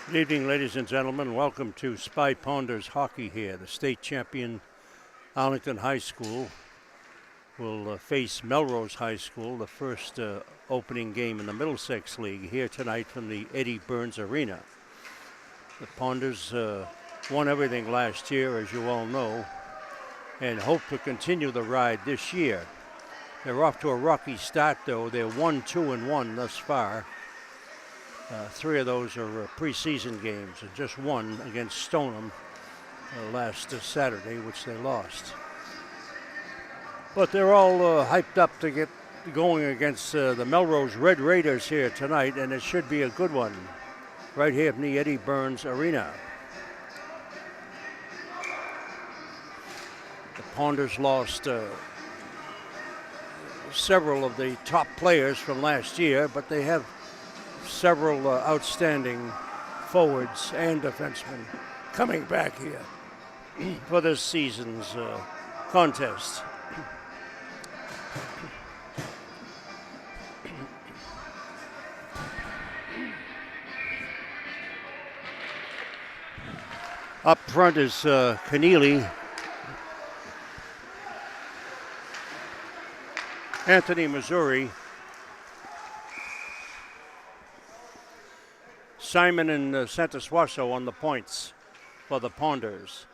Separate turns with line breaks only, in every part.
Good evening, ladies and gentlemen. Welcome to Spy Ponders Hockey here. The state champion Arlington High School will face Melrose High School, the first opening game in the Middlesex League, here tonight from the Eddie Burns Arena. The Ponders won everything last year, as you all know, and hope to continue the ride this year. They're off to a rocky start, though. They're 1-2-1 thus far. Three of those are preseason games, and just one against Stoneham last Saturday, which they lost. But they're all hyped up to get going against the Melrose Red Raiders here tonight, and it should be a good one right here in the Eddie Burns Arena. The Ponders lost several of the top players from last year, but they have several outstanding forwards and defensemen coming back here for this season's contest. Up front is Keneally, Anthony Missouri, Simon and Santosuaso on the points for the Ponders.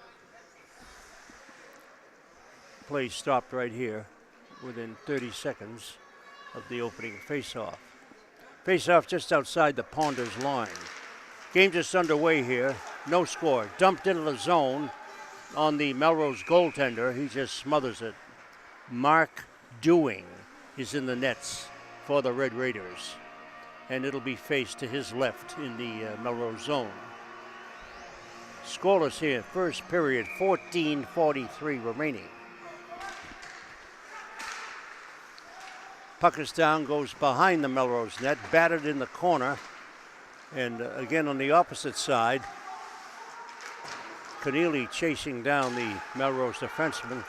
Play stopped right here within 30 seconds of the opening faceoff. Faceoff just outside the Ponders line. Game just underway here. No score. Dumped into the zone on the Melrose goaltender. He just smothers it. Mark Dewing is in the nets for the Red Raiders, and it'll be faced to his left in the Melrose zone. Scoreless here, first period, 14:43 remaining. Puck is down, goes behind the Melrose net, batted in the corner, and again on the opposite side, Keneally chasing down the Melrose defenseman,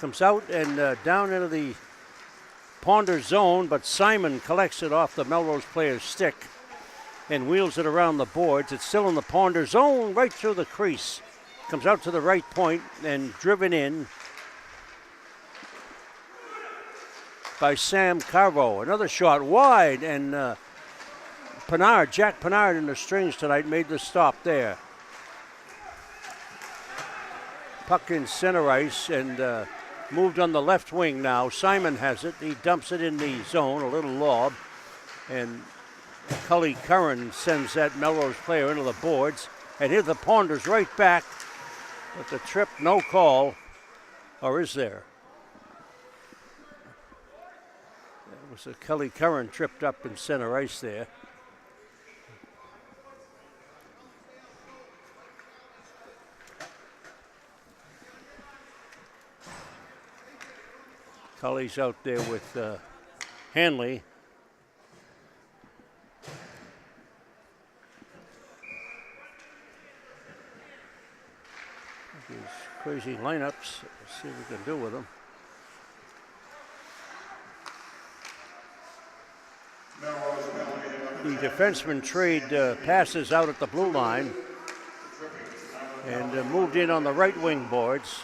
comes out and down into the Ponder zone, but Simon collects it off the Melrose player's stick and wheels it around the boards. It's still in the Ponder zone, right through the crease. Comes out to the right point and driven in by Sam Carvo. Another shot wide, and Jack Pinard in the strings tonight made the stop there. Puck in center ice and moved on the left wing now. Simon has it. He dumps it in the zone, a little lob. And Cully Curran sends that Melrose player into the boards. And here the Ponders right back. But the trip, no call. Or is there? It was a Cully Curran tripped up in center ice there. Cully's out there with Hanley. These crazy lineups. Let's see what we can do with them. The defenseman trade passes out at the blue line and moved in on the right wing boards.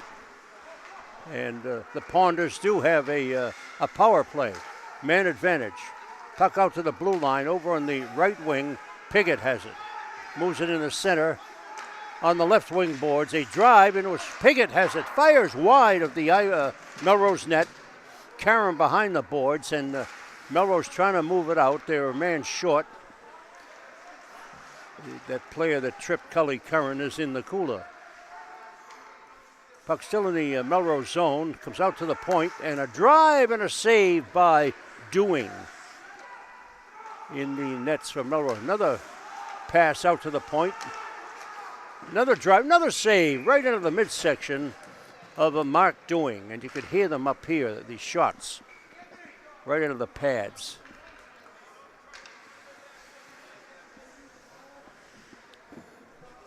And the Ponders do have a power play, man advantage. Puck out to the blue line, over on the right wing. Piggott has it. Moves it in the center. On the left wing boards, a drive, and it was Piggott has it. Fires wide of the Melrose net. Karen behind the boards, and Melrose trying to move it out. They're a man short. That player that tripped Cully Curran is in the cooler. Puck still in the Melrose zone, comes out to the point, and a drive and a save by Dewing in the nets for Melrose. Another pass out to the point. Another drive, another save right into the midsection of Mark Dewing. And you could hear them up here, these shots, right into the pads.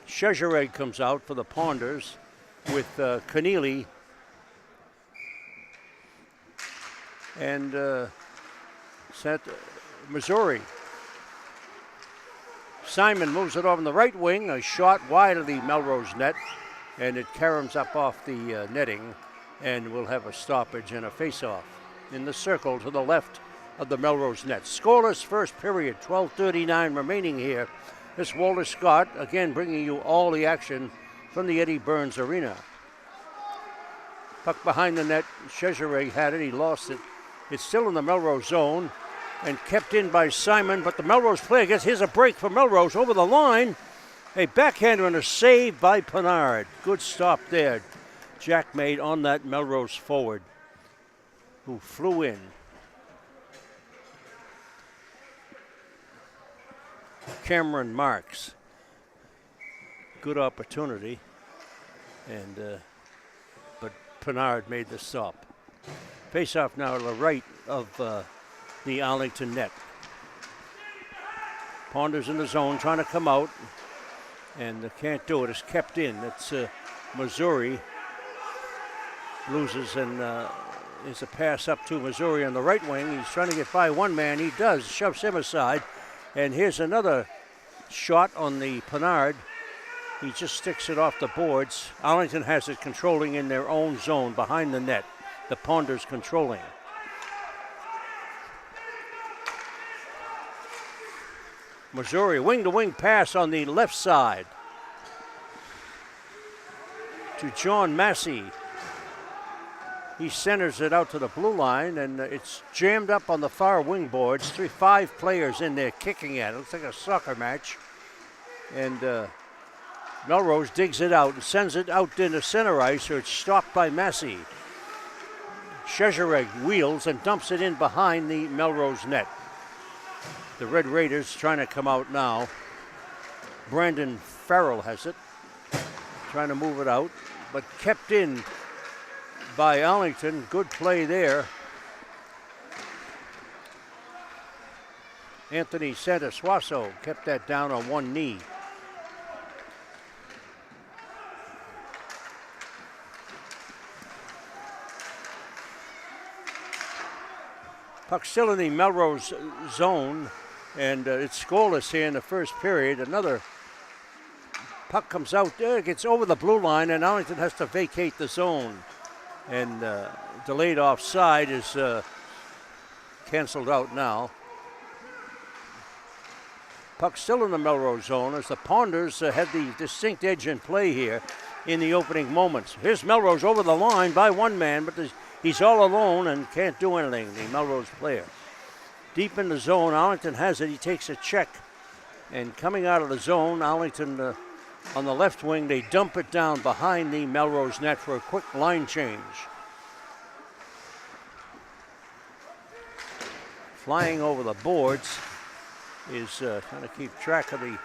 Chezereg comes out for the Ponders with Keneally and Missouri. Simon moves it over in the right wing, a shot wide of the Melrose net, and it caroms up off the netting, and we'll have a stoppage and a face-off in the circle to the left of the Melrose net. Scoreless first period, 12:39 remaining here. This Walter Scott, again bringing you all the action from the Eddie Burns Arena. Puck behind the net, Cesare had it, he lost it. It's still in the Melrose zone and kept in by Simon, but the Melrose player gets, here's a break for Melrose over the line. A backhander and a save by Pinard. Good stop there. Jack made on that Melrose forward who flew in. Cameron Marks. Good opportunity, and but Pinard made the stop. Face-off now to the right of the Arlington net. Ponders in the zone, trying to come out, and can't do it. It's kept in. It's Missouri loses, and is a pass up to Missouri on the right wing. He's trying to get by one man. He does, shoves him aside. And here's another shot on the Pinard. He just sticks it off the boards. Arlington has it controlling in their own zone behind the net. The Ponders controlling. Missouri, wing-to-wing pass on the left side to John Massey. He centers it out to the blue line, and it's jammed up on the far wing boards. 5 players in there kicking at it. Looks like a soccer match. And Melrose digs it out and sends it out into center ice, or it's stopped by Massey. Cesare wheels and dumps it in behind the Melrose net. The Red Raiders trying to come out now. Brandon Farrell has it, trying to move it out, but kept in by Arlington. Good play there. Anthony Santasuaso kept that down on one knee. Puck still in the Melrose zone, and it's scoreless here in the first period. Another puck comes out, gets over the blue line, and Arlington has to vacate the zone. And delayed offside is canceled out now. Puck still in the Melrose zone as the Ponders had the distinct edge in play here in the opening moments. Here's Melrose over the line by one man, but he's all alone and can't do anything, the Melrose player. Deep in the zone, Arlington has it. He takes a check, and coming out of the zone, Arlington on the left wing, they dump it down behind the Melrose net for a quick line change. Flying over the boards is trying to keep track of the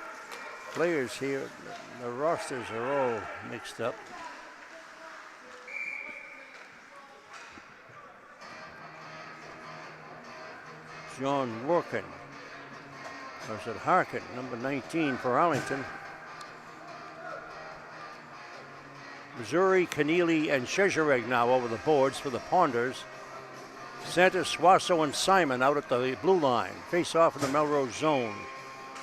players here. The rosters are all mixed up. John Workin, or is it Harkin, number 19 for Arlington. Missouri, Keneally, and Cesare now over the boards for the Ponders. Santasuaso and Simon out at the blue line. Face off in the Melrose zone.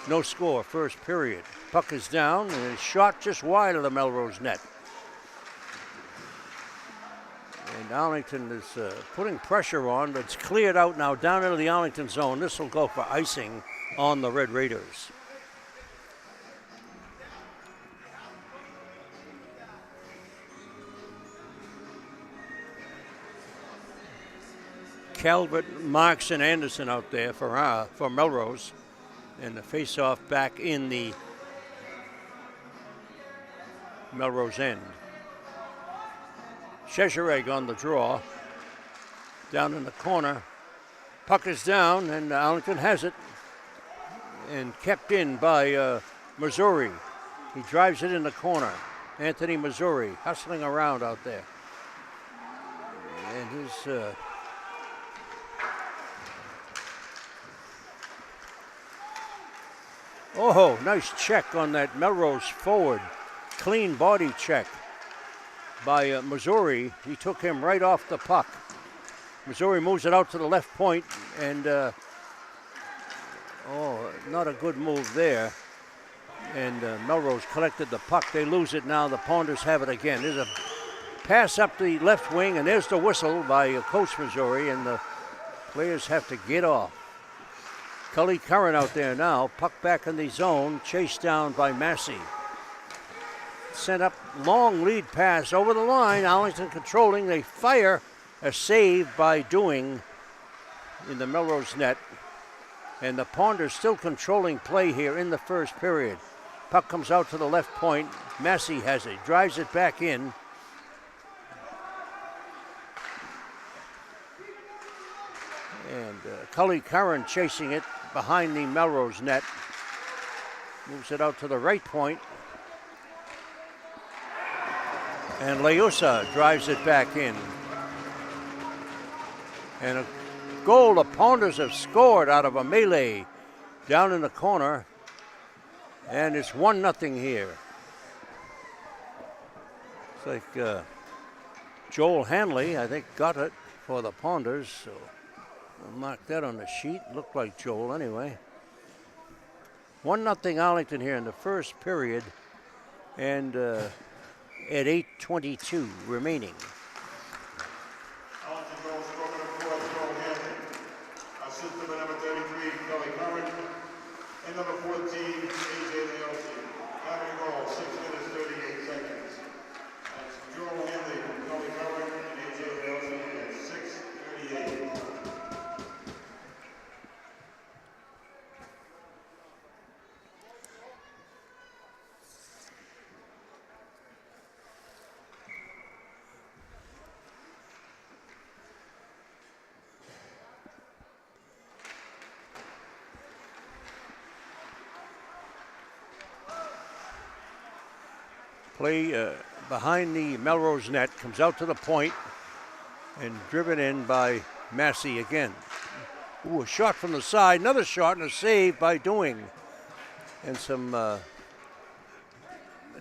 No score, first period. Puck is down, and it's shot just wide of the Melrose net. And Arlington is putting pressure on, but it's cleared out now down into the Arlington zone. This will go for icing on the Red Raiders. Calvert, Marks, and Anderson out there for Melrose. And the face-off back in the Melrose end. Cesare on the draw. Down in the corner. Puck is down, and Arlington has it. And kept in by Missouri. He drives it in the corner. Anthony Missouri hustling around out there. And his... Oh, nice check on that Melrose forward. Clean body check by Missouri. He took him right off the puck. Missouri moves it out to the left point, and not a good move there. And Melrose collected the puck. They lose it now. The Ponders have it again. There's a pass up the left wing, and there's the whistle by Coach Missouri, and the players have to get off. Cully Curran out there now. Puck back in the zone. Chased down by Massey. Sent up, long lead pass over the line. Arlington controlling. They fire. A save by Doing in the Melrose net. And the Ponders still controlling play here in the first period. Puck comes out to the left point. Massey has it. Drives it back in. And Cully Curran chasing it behind the Melrose net. Moves it out to the right point. And Leusa drives it back in. And a goal the Ponders have scored out of a melee down in the corner. And it's 1-0 here. It's like Joel Hanley, I think, got it for the Ponders. So I'll mark that on the sheet. Looked like Joel anyway. 1-0 Arlington here in the first period. And at 8:22 remaining.
Arlington goal scorer number 4, Joel Hanley. Assist number 33, Kelly Curran. And number 14, AJ Leosi. Having goal, 6 minutes, 38 seconds. That's Joel Hanley, Kelly Curran, and AJ Leosi at 6:38.
Play behind the Melrose net, comes out to the point and driven in by Massey again. Ooh, a shot from the side, another shot and a save by Doing. And some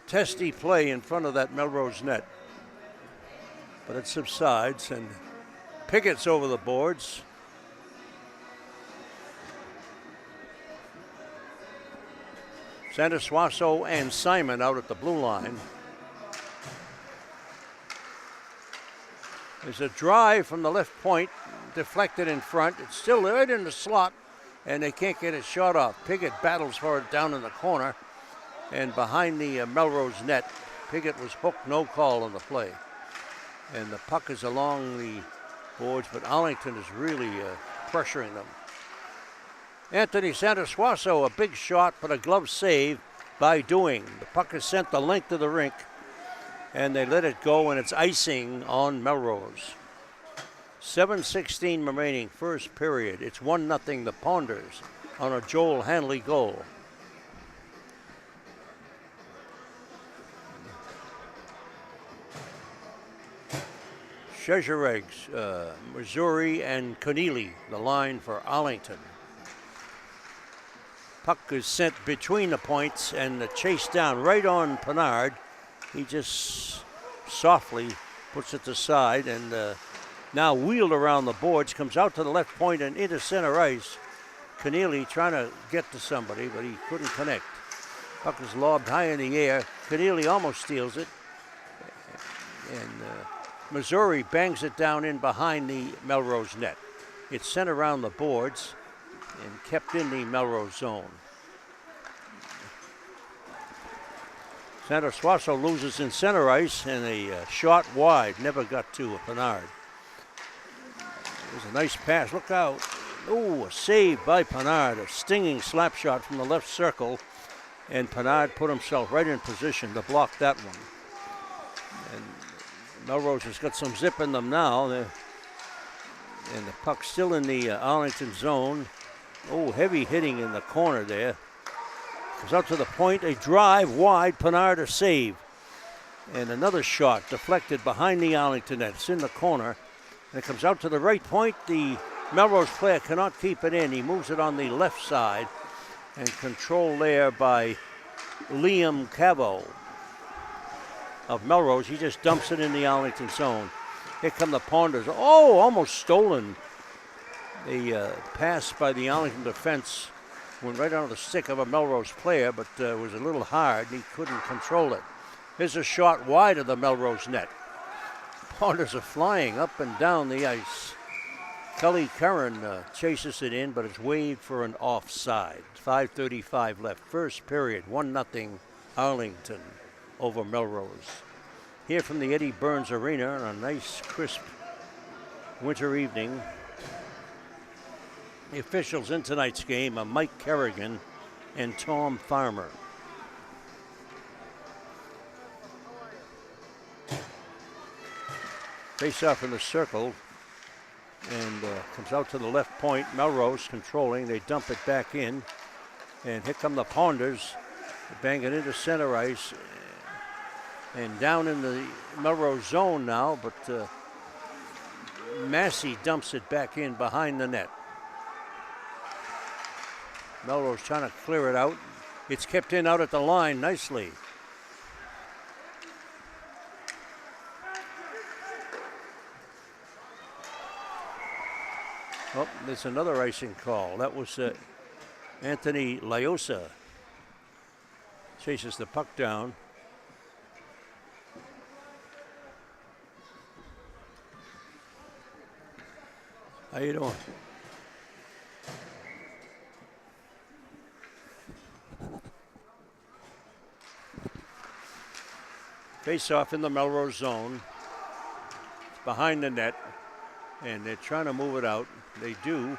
testy play in front of that Melrose net. But it subsides and Pickett's over the boards. Sandersuaso and Simon out at the blue line. There's a drive from the left point, deflected in front. It's still right in the slot, and they can't get a shot off. Pickett battles for it down in the corner, and behind the Melrose net. Pickett was hooked, no call on the play. And the puck is along the boards, but Arlington is really pressuring them. Anthony Sandersuaso, a big shot, but a glove save by Doing. The puck is sent the length of the rink, and they let it go, and it's icing on Melrose. 7:16 remaining, first period. It's 1-0 the Ponders on a Joel Hanley goal. Chejaregs, Missouri, and Keneally, the line for Arlington. Puck is sent between the points and chased down right on Pinard. He just softly puts it aside and now wheeled around the boards, comes out to the left point and into center ice. Keneally trying to get to somebody, but he couldn't connect. Puck is lobbed high in the air. Keneally almost steals it. And Missouri bangs it down in behind the Melrose net. It's sent around the boards and kept in the Melrose zone. Sandersuaso loses in center ice, and a shot wide, never got to Pinard. It was a nice pass, look out. Oh, a save by Pinard, a stinging slap shot from the left circle, and Pinard put himself right in position to block that one. And Melrose has got some zip in them now, and the puck's still in the Arlington zone. Oh, heavy hitting in the corner there. Comes out to the point, a drive wide, Pinard a save. And another shot deflected behind the Arlington net. It's in the corner. And it comes out to the right point. The Melrose player cannot keep it in. He moves it on the left side. And control there by Liam Cavo of Melrose. He just dumps it in the Arlington zone. Here come the Ponders. Oh, almost stolen. The pass by the Arlington defense Went right onto the stick of a Melrose player, but it was a little hard. He couldn't control it. Here's a shot wide of the Melrose net. Ponders are flying up and down the ice. Kelly Curran chases it in, but it's waved for an offside. 5:35 left. First period, 1-0 Arlington over Melrose. Here from the Eddie Burns Arena on a nice, crisp winter evening. The officials in tonight's game are Mike Kerrigan and Tom Farmer. Face off in the circle and comes out to the left point. Melrose controlling. They dump it back in. And here come the Ponders. Bang it into center ice. And down in the Melrose zone now, but Massey dumps it back in behind the net. Melrose trying to clear it out. It's kept in out at the line nicely. Oh, there's another icing call. That was Anthony Liosa. Chases the puck down. How you doing? Face off in the Melrose zone. It's behind the net, and they're trying to move it out. They do.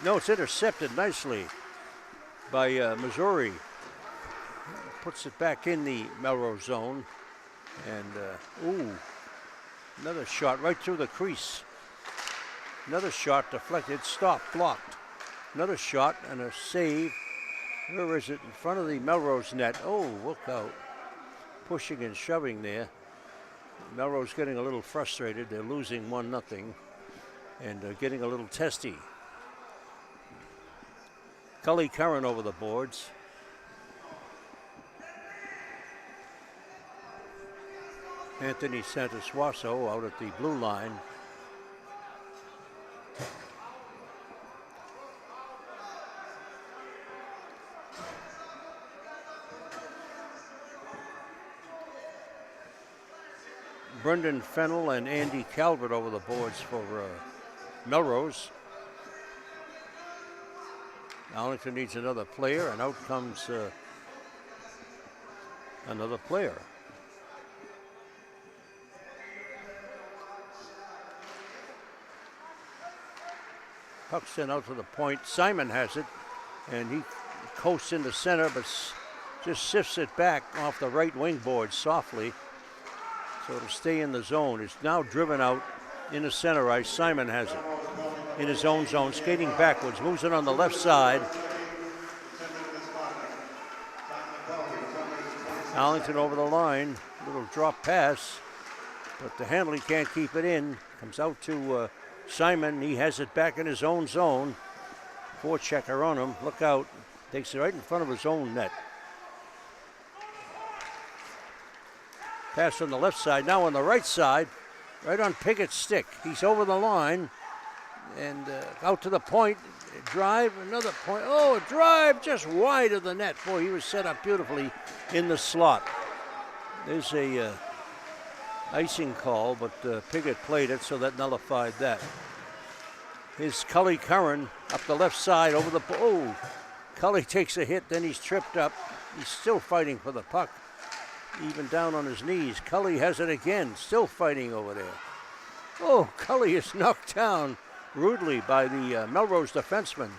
No, it's intercepted nicely by Missouri. Puts it back in the Melrose zone. And, another shot right through the crease. Another shot deflected, stopped, blocked. Another shot and a save. Where is it? In front of the Melrose net. Oh, look out. Pushing and shoving there. Melrose getting a little frustrated. They're losing 1-0 and getting a little testy. Cully Curran over the boards. Anthony Santosuaso out at the blue line. Brendan Fennell and Andy Calvert over the boards for Melrose. Arlington needs another player, and out comes another player. Puck's sent out to the point. Simon has it, and he coasts into center, but just sifts it back off the right wing board softly. So it'll stay in the zone. It's now driven out into center ice. Simon has it in his own zone, skating backwards, moves it on the left side. Arlington over the line, little drop pass, but the handler can't keep it in. Comes out to Simon. He has it back in his own zone. Forechecker on him. Look out. Takes it right in front of his own net. Pass on the left side. Now on the right side, right on Pickett's stick. He's over the line and out to the point. Drive, another point. Oh, a drive just wide of the net. Boy, he was set up beautifully in the slot. There's a icing call, but Pickett played it, so that nullified that. Here's Cully Curran up the left side over the... Oh, Cully takes a hit, then he's tripped up. He's still fighting for the puck, even down on his knees. Cully has it again, still fighting over there. Oh, Cully is knocked down rudely by the Melrose defenseman.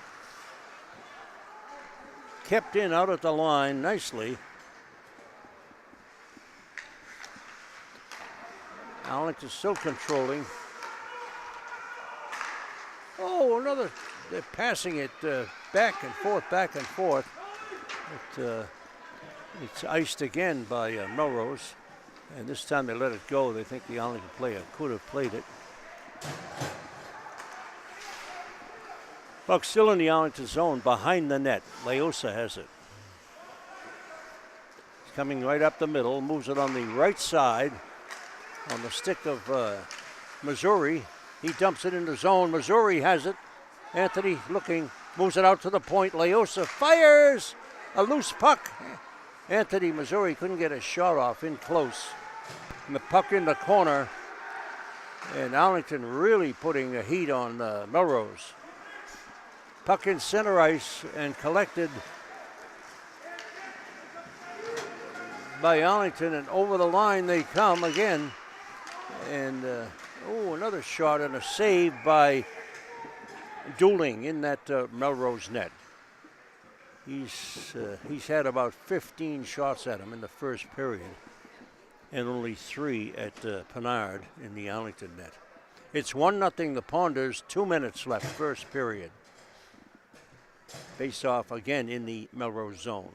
Kept in out at the line nicely. Arlington still controlling. Oh, another, they're passing it back and forth. It's iced again by Melrose, and this time they let it go. They think the Arlington player could have played it. Puck still in the Arlington zone, behind the net. Leosa has it. He's coming right up the middle, moves it on the right side, on the stick of Missouri. He dumps it into zone. Missouri has it. Anthony looking, Moves it out to the point. Leosa fires a loose puck. Anthony, Missouri couldn't get a shot off in close. And the puck in the corner. And Arlington really putting a heat on Melrose. Puck in center ice and collected by Arlington, and over the line they come again. And another shot and a save by Dooling in that Melrose net. He's had about 15 shots at him in the first period, and only 3 at Pinard in the Arlington net. It's 1-0 the Ponders, 2 minutes left, first period. Face off again in the Melrose zone.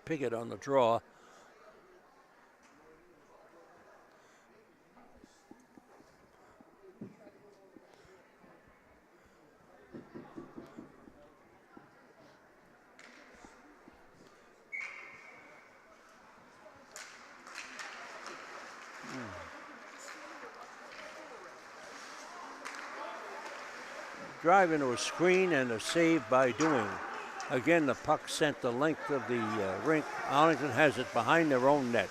Pickett on the draw. Drive into a screen and a save by Doing. Again, the puck sent the length of the rink. Arlington has it behind their own net.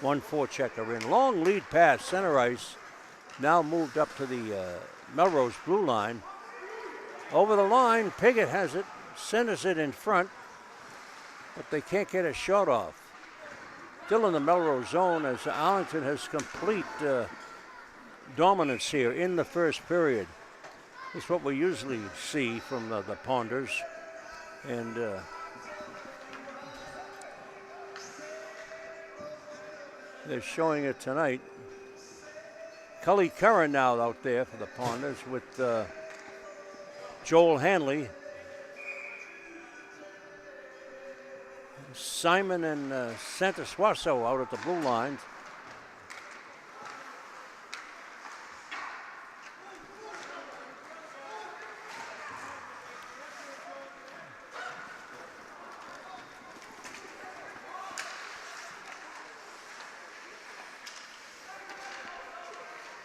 1 forechecker in. Long lead pass, center ice. Now moved up to the Melrose blue line. Over the line, Pickett has it, centers it in front, but they can't get a shot off. Still in the Melrose zone as Arlington has complete dominance here in the first period. It's what we usually see from the Ponders. And they're showing it tonight. Cully Curran now out there for the Ponders with Joel Hanley. Simon and Santosuaso out at the blue lines.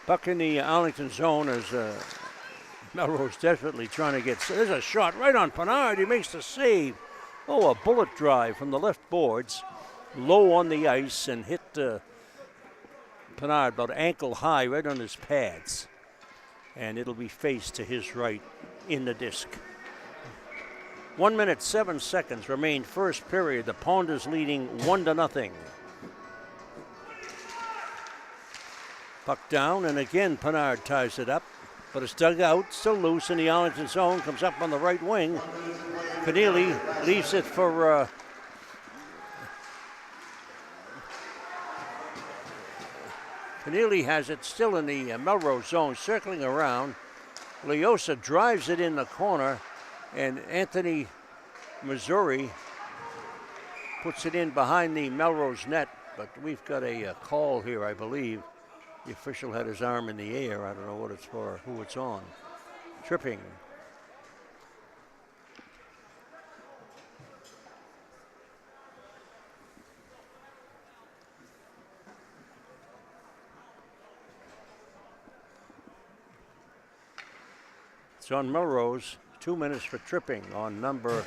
Puck in the Arlington zone as Melrose desperately trying to get. There's a shot right on Pinard. He makes the save. Oh, a bullet drive from the left boards, low on the ice, and hit Pinard about ankle high right on his pads. And it'll be faced to his right in the disc. 1 minute, 7 seconds remain first period. The Ponders leading 1-0. Puck down, and again Pinard ties it up, but it's dug out, still loose in the Arlington zone, comes up on the right wing. Keneally leaves it for Keneally has it still in the Melrose zone, circling around. Leosa drives it in the corner, and Anthony, Missouri, puts it in behind the Melrose net, but we've got a call here, I believe. The official had his arm in the air. I don't know what it's for, who it's on. Tripping. It's on Melrose. 2 minutes for tripping on number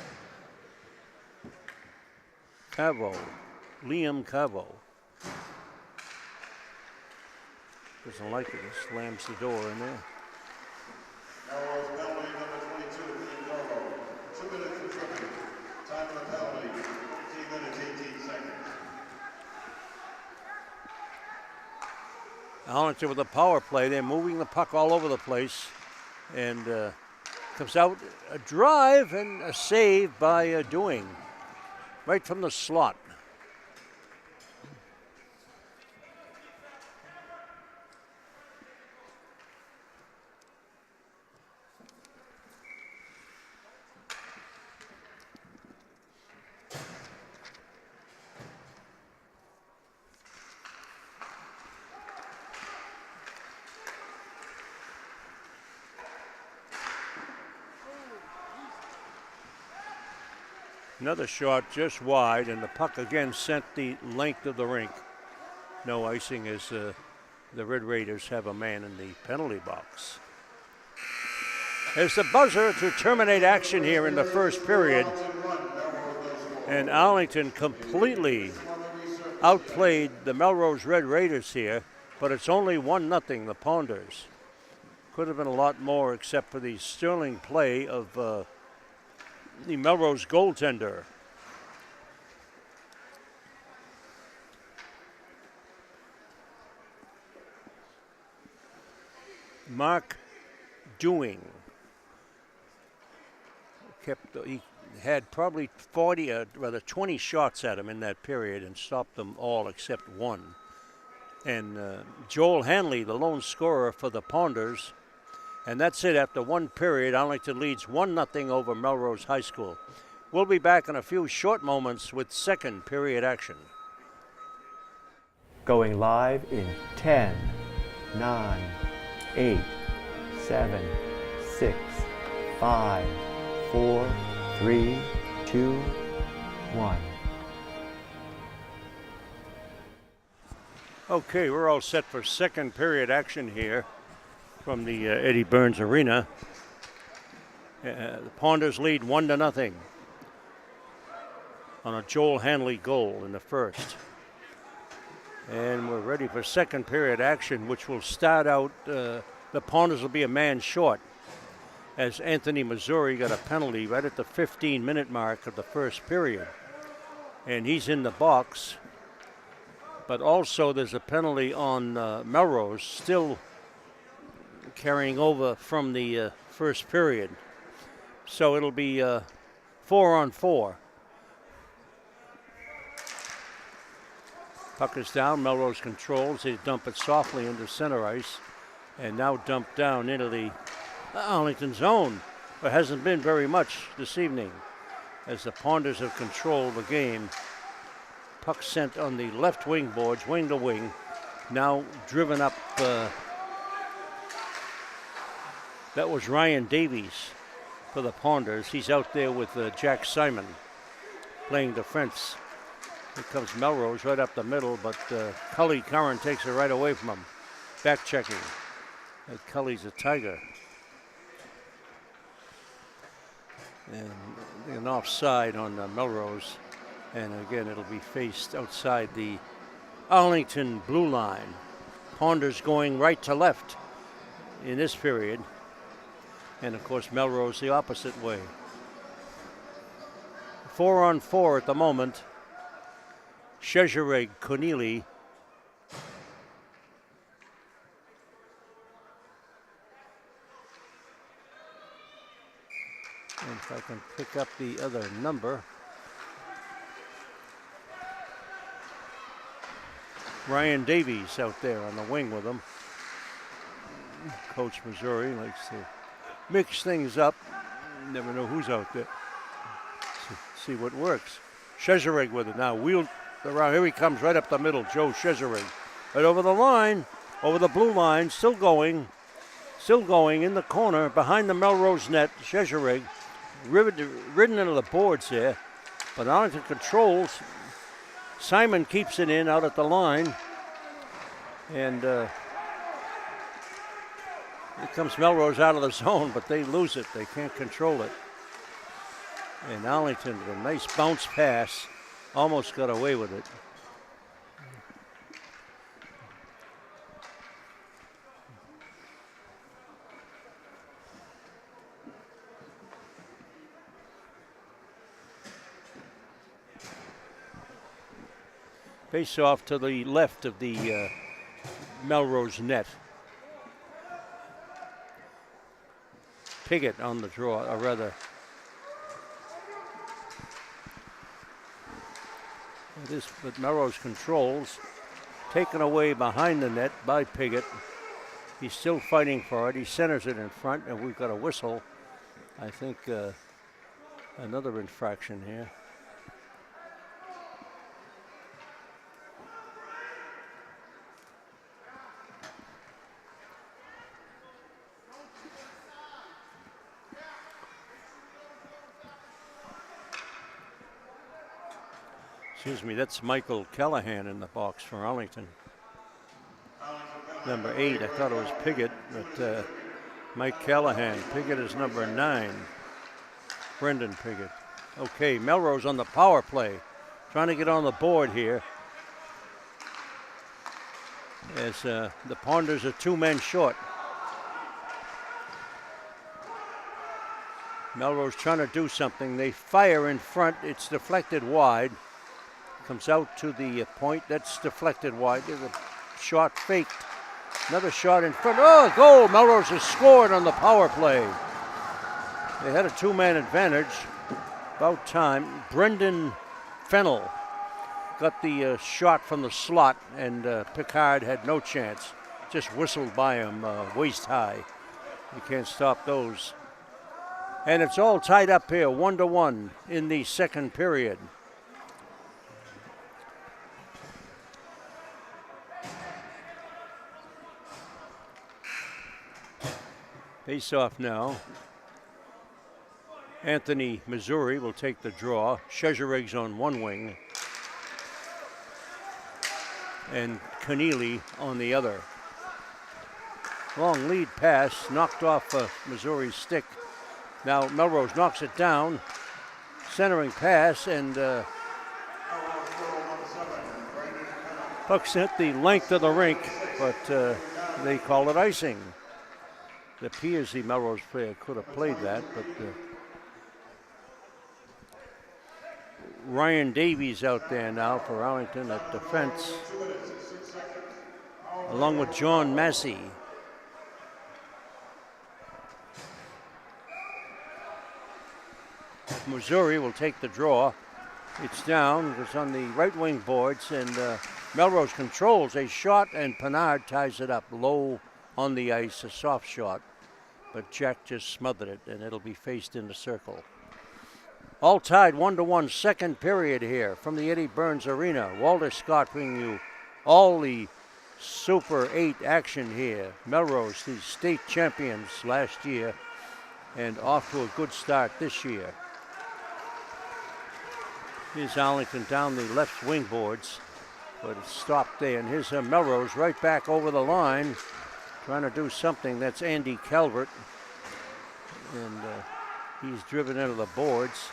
Cavo, Liam Cavo. Doesn't like it, he slams the door in there.
Melrose penalty number 22, Ian Cavo. 2 minutes for tripping. Time of the penalty, 15 minutes, 18 seconds.
Arlington with a power play. They're moving the puck all over the place. And comes out a drive and a save by Doing. Right from the slot. Another shot just wide, and the puck again sent the length of the rink. No icing as the Red Raiders have a man in the penalty box. It's the buzzer to terminate action here in the first period. And Arlington completely outplayed the Melrose Red Raiders here, but it's only 1-0, the Ponders. Could have been a lot more except for the sterling play of the Melrose goaltender. Mark Dewing he had probably 20 shots at him in that period and stopped them all except one. And Joel Hanley, the lone scorer for the Ponders. And that's it. After one period, Arlington leads 1-0 over Melrose High School. We'll be back in a few short moments with second period action.
Going live in 10, 9, 8, 7, 6, 5, 4, 3, 2, 1.
Okay, we're all set for second period action here from the Eddie Burns Arena. The Ponders lead 1-0 on a Joel Hanley goal in the first. And we're ready for second period action, which will start out, the Ponders will be a man short, as Anthony Missouri got a penalty right at the 15-minute mark of the first period. And he's in the box. But also there's a penalty on Melrose, still carrying over from the first period. So it'll be 4-on-4. Puck is down, Melrose controls. They dump it softly into center ice. And now dumped down into the Arlington zone. There hasn't been very much this evening as the Ponders have controlled the game. Puck sent on the left wing boards, wing to wing. Now driven up. That was Ryan Davies for the Ponders. He's out there with Jack Simon playing defense. Here comes Melrose right up the middle, but Cully Curran takes it right away from him. Back checking. Cully's a Tiger. And an offside on Melrose. And again, it'll be faced outside the Arlington blue line. Ponders going right to left in this period. And of course, Melrose the opposite way. 4-on-4 at the moment. Shezhereg, Corneli. And if I can pick up the other number. Ryan Davies out there on the wing with him. Coach Missouri likes to mix things up. Never know who's out there. See what works. Shezhereg with it now. Wheeled around. Here he comes right up the middle. Joe Shezhereg. Right over the line. Over the blue line. Still going. Still going in the corner behind the Melrose net. Shezhereg ridden into the boards there. But Arlington controls. Simon keeps it in out at the line. And here comes Melrose out of the zone, but they lose it. They can't control it. And Arlington with a nice bounce pass. Almost got away with it. Face off to the left of the Melrose net. Piggott on the draw, or rather. It is, but Melrose controls. Taken away behind the net by Piggott. He's still fighting for it. He centers it in front, and we've got a whistle. I think another infraction here. Excuse me, that's Michael Callahan in the box for Arlington. Number 8, I thought it was Piggott, but Mike Callahan. Piggott is number 9. Brendan Piggott. Okay, Melrose on the power play. Trying to get on the board here. As the Ponders are 2 men short. Melrose trying to do something. They fire in front. It's deflected wide. Comes out to the point. That's deflected wide. There's a shot faked. Another shot in front. Oh, goal! Melrose has scored on the power play. They had a 2-man advantage. About time. Brendan Fennell got the shot from the slot, and Picard had no chance. Just whistled by him waist high. You can't stop those. And it's all tied up here, 1-1 in the second period. Face off now. Anthony Missouri will take the draw. Shezerig's on one wing. And Keneally on the other. Long lead pass, knocked off Missouri's stick. Now Melrose knocks it down. Centering pass, and puck's at the length of the rink, but they call it icing. It appears the Melrose player could have played that, but Ryan Davies out there now for Arlington at defense, along with John Massey. Missouri will take the draw. It's down. It's on the right wing boards, and Melrose controls a shot, and Pinard ties it up low on the ice, a soft shot. But Jack just smothered it, and it'll be faced in the circle. All tied 1-1, second period here from the Eddie Burns Arena. Walter Scott bringing you all the Super 8 action here. Melrose, the state champions last year, and off to a good start this year. Here's Arlington down the left wing boards, but it's stopped there. And here's Melrose right back over the line, trying to do something. That's Andy Calvert, and he's driven into the boards.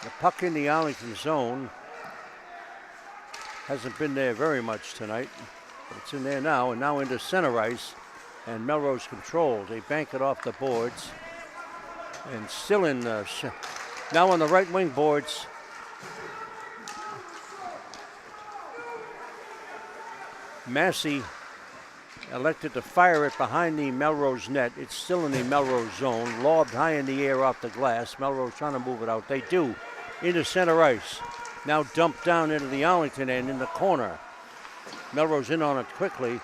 The puck in the Arlington zone. Hasn't been there very much tonight, but it's in there now, and now into center ice, and Melrose controls. They bank it off the boards, and still in now on the right wing boards. Massey elected to fire it behind the Melrose net. It's still in the Melrose zone, lobbed high in the air off the glass. Melrose trying to move it out. They do, into center ice. Now dumped down into the Arlington end in the corner. Melrose in on it quickly,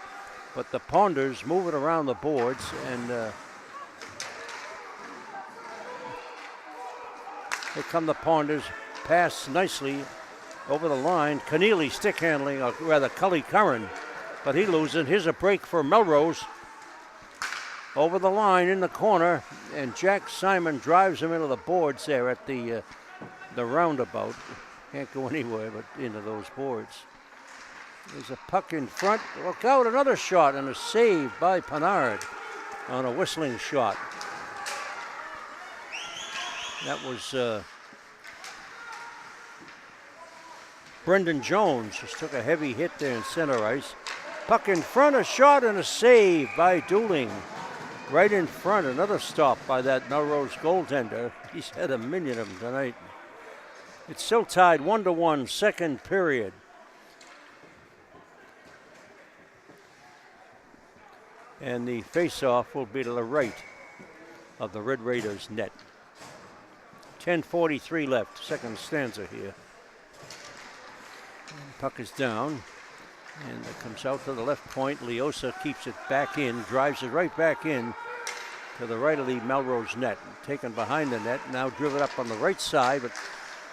but the Ponders move it around the boards, and here come the Ponders. Pass nicely over the line. Keneally stick handling, or rather Cully Curran, but he loses. Here's a break for Melrose. Over the line in the corner, and Jack Simon drives him into the boards there at the roundabout. Can't go anywhere but into those boards. There's a puck in front. Look out, another shot, and a save by Pinard on a whistling shot. That was Brendan Jones. Just took a heavy hit there in center ice. Puck in front, a shot, and a save by Dooling. Right in front, another stop by that Melrose goaltender. He's had a million of them tonight. It's still tied 1-1, second period. And the face-off will be to the right of the Red Raiders net. 10:43 left, second stanza here. Puck is down, and it comes out to the left point. Leosa keeps it back in, drives it right back in to the right of the Melrose net. Taken behind the net, now driven up on the right side, but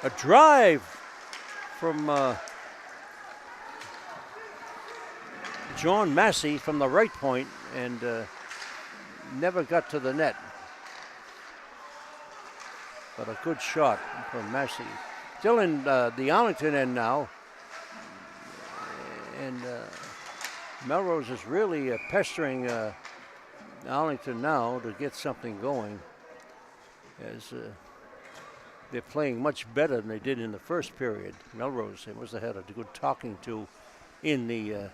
a drive from John Massey from the right point, and never got to the net. But a good shot from Massey. Still in the Arlington end now. And Melrose is really pestering Arlington now to get something going, as they're playing much better than they did in the first period. Melrose, they must have had a good talking to in the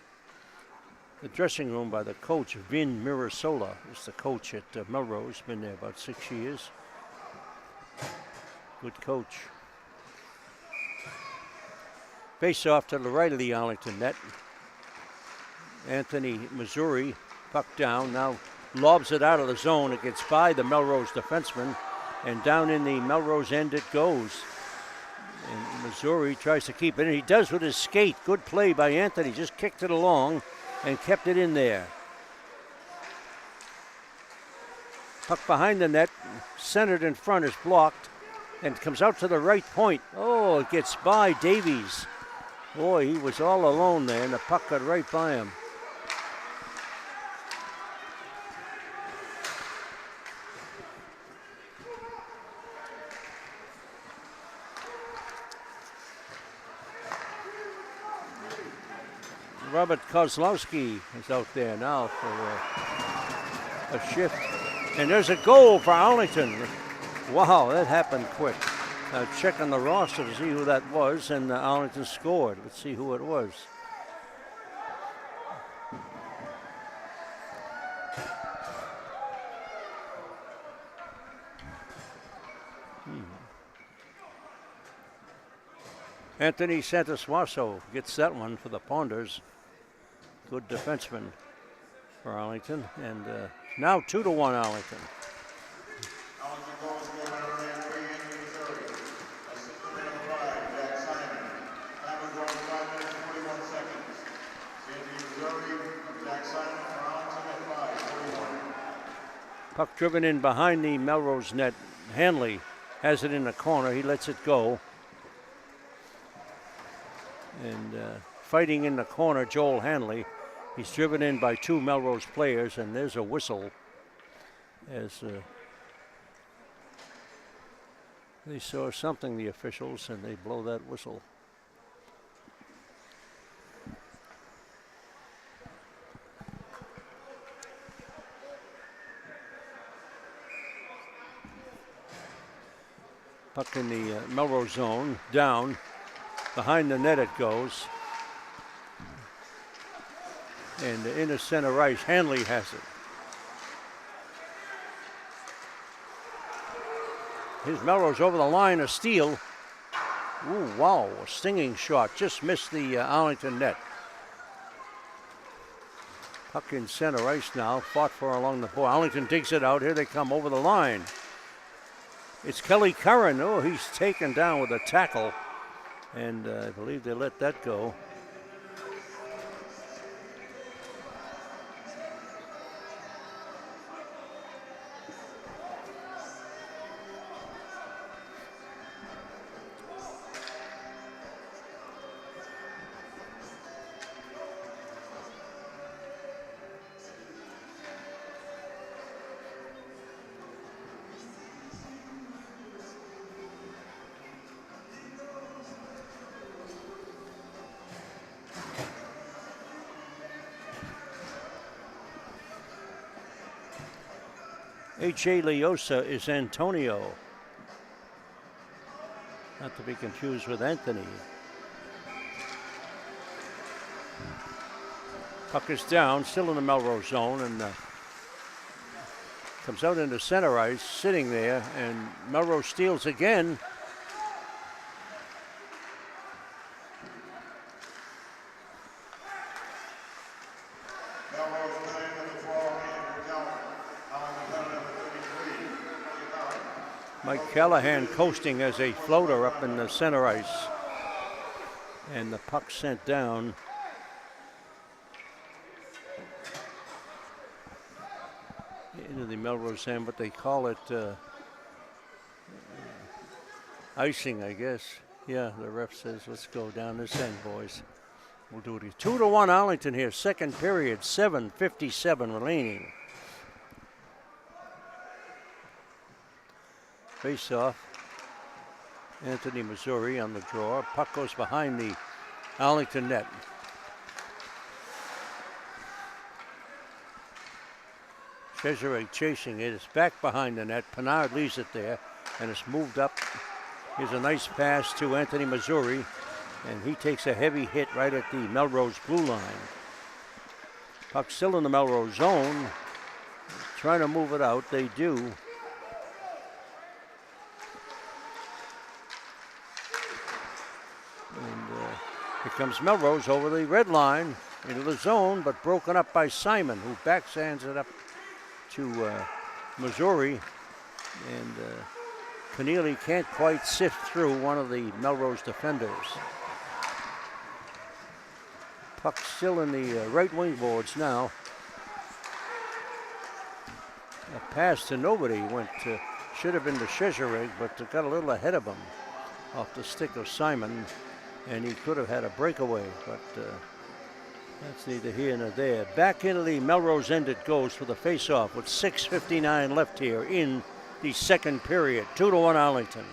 dressing room by the coach. Vin Mirasola is the coach at Melrose, been there about 6 years. Good coach. Face off to the right of the Arlington net. Anthony Missouri, puck down, now lobs it out of the zone. It gets by the Melrose defenseman, and down in the Melrose end it goes. And Missouri tries to keep it, and he does with his skate. Good play by Anthony, just kicked it along and kept it in there. Puck behind the net, centered in front, is blocked, and comes out to the right point. Oh, it gets by Davies. Boy, he was all alone there, and the puck got right by him. Robert Kozlowski is out there now for a shift. And there's a goal for Arlington. Wow, that happened quick. Checking the roster to see who that was, and Arlington scored. Let's see who it was. Anthony Santosuaso gets that one for the Ponders. Good defenseman for Arlington. And now 2-1 Arlington. Puck driven in behind the Melrose net. Hanley has it in the corner. He lets it go. And fighting in the corner, Joel Hanley. He's driven in by two Melrose players, and there's a whistle as they saw something, the officials, and they blow that whistle. Puck in the Melrose zone, down. Behind the net it goes. And into center ice, Hanley has it. Here's Melrose over the line, a steal. Ooh, wow, a stinging shot. Just missed the Arlington net. Puck in center ice now, fought for along the board. Arlington digs it out. Here they come over the line. It's Kelly Curran. Oh, he's taken down with a tackle. And I believe they let that go. H.A. Leosa is Antonio. Not to be confused with Anthony. Puck is down, still in the Melrose zone, and comes out into center ice, sitting there, and Melrose steals again. Mike Callahan coasting as a floater up in the center ice. And the puck sent down. Into the Melrose end, but they call it icing, I guess. Yeah, the ref says, let's go down this end, boys. We'll do it. 2-1 Arlington here, second period, 7:57 remaining. Face off. Anthony Missouri on the draw. Puck goes behind the Arlington net. Chesereg chasing it. It's back behind the net. Pinard leaves it there, and it's moved up. Here's a nice pass to Anthony Missouri, and he takes a heavy hit right at the Melrose blue line. Puck still in the Melrose zone. Trying to move it out. They do. And here comes Melrose over the red line into the zone, but broken up by Simon, who backhands it up to Missouri. And Keneally can't quite sift through one of the Melrose defenders. Puck still in the right wing boards now. A pass to nobody went to, should have been to Chesereg, but got a little ahead of him off the stick of Simon, and he could have had a breakaway, but that's neither here nor there. Back into the Melrose end it goes for the faceoff with 6:59 left here in the second period. 2-1 Arlington.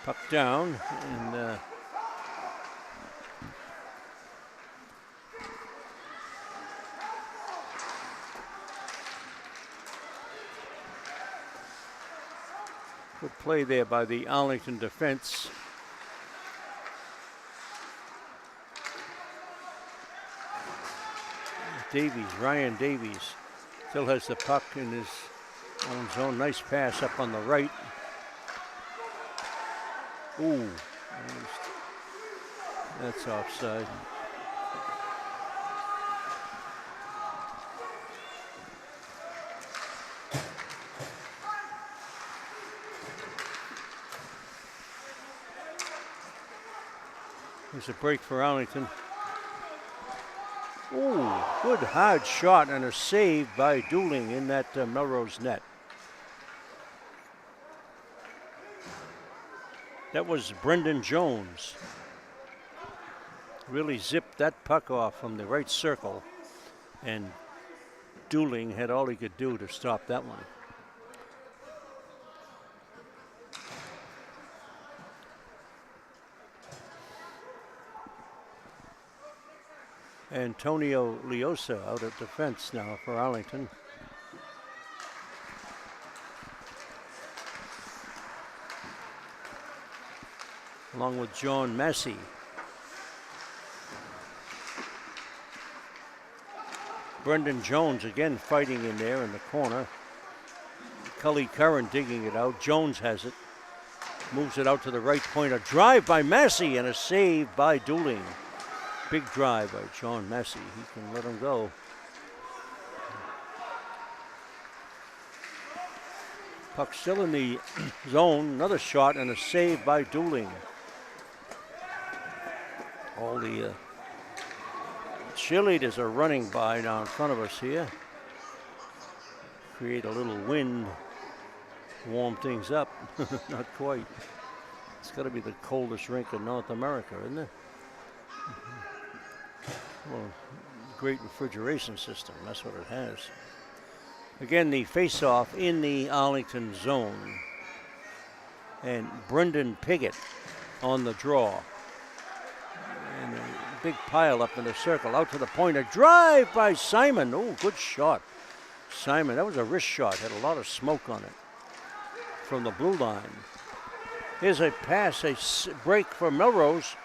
Puck down, and good play there by the Arlington defense. Ryan Davies still has the puck in his own zone. Nice pass up on the right. Ooh, that's offside. There's a break for Arlington. Ooh, good hard shot and a save by Dooling in that Melrose net. That was Brendan Jones. Really zipped that puck off from the right circle, and Dooling had all he could do to stop that one. Antonio Leosa out at defense now for Arlington. Along with John Massey. Brendan Jones again fighting in there in the corner. Cully Curran digging it out. Jones has it. Moves it out to the right point. A drive by Massey and a save by Dooling. Big drive by John Massey. He can let him go. Puck still in the zone. Another shot and a save by Dooling. All the cheerleaders are running by now in front of us here. Create a little wind. Warm things up. Not quite. It's got to be the coldest rink in North America, isn't it? Well, great refrigeration system, that's what it has. Again, the face-off in the Arlington zone. And Brendan Piggott on the draw. And a big pile up in the circle, out to the point. A drive by Simon. Oh, good shot. Simon, that was a wrist shot, had a lot of smoke on it from the blue line. Here's a pass, a break for Melrose.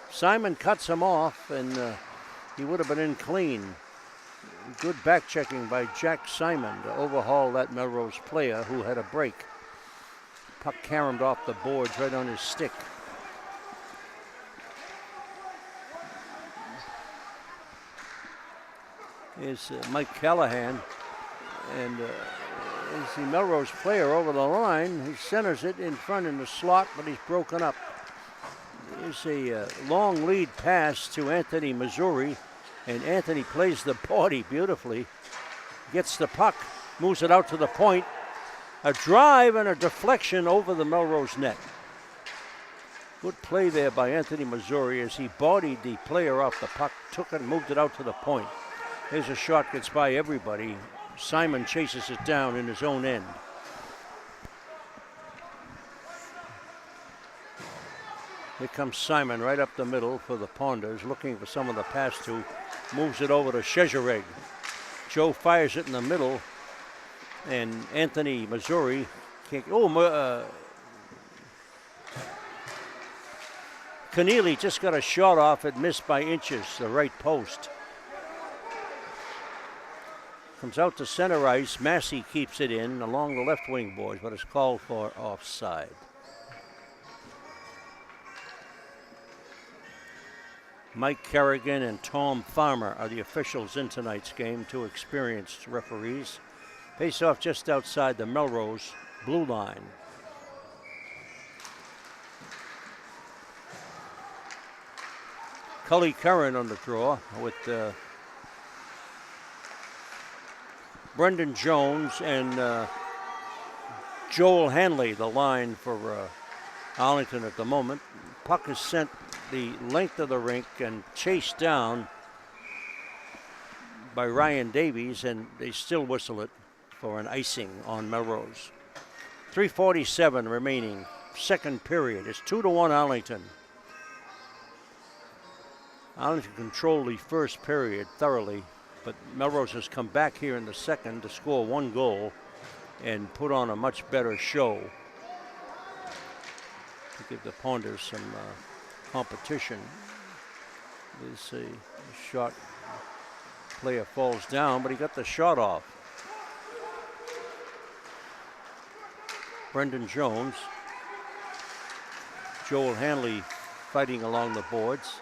Simon cuts him off, and he would have been in clean. Good back checking by Jack Simon to overhaul that Melrose player who had a break. Puck caromed off the boards right on his stick. Here's Mike Callahan, and is the Melrose player over the line. He centers it in front in the slot, but he's broken up. Here's a long lead pass to Anthony Missouri, and Anthony plays the body beautifully. Gets the puck, moves it out to the point. A drive and a deflection over the Melrose net. Good play there by Anthony Missouri as he bodied the player off the puck, took it and moved it out to the point. Here's a shot, gets by everybody. Simon chases it down in his own end. Here comes Simon right up the middle for the Ponders, looking for someone to pass to. Moves it over to Shezhereg. Joe fires it in the middle, and Anthony Missouri can't. Keneally just got a shot off. It missed by inches, the right post. Comes out to center ice. Massey keeps it in along the left wing boards, but it's called for offside. Mike Kerrigan and Tom Farmer are the officials in tonight's game, two experienced referees. Face off just outside the Melrose blue line. Cully Curran on the draw with Brendan Jones and Joel Hanley, the line for Arlington at the moment. Puck is sent the length of the rink and chased down by Ryan Davies, and they still whistle it for an icing on Melrose. 3:47 remaining, second period. It's 2-1 Arlington. Arlington controlled the first period thoroughly, but Melrose has come back here in the second to score one goal and put on a much better show to give the Ponders some competition. There's a shot. Player falls down, but he got the shot off. Brendan Jones. Joel Hanley fighting along the boards.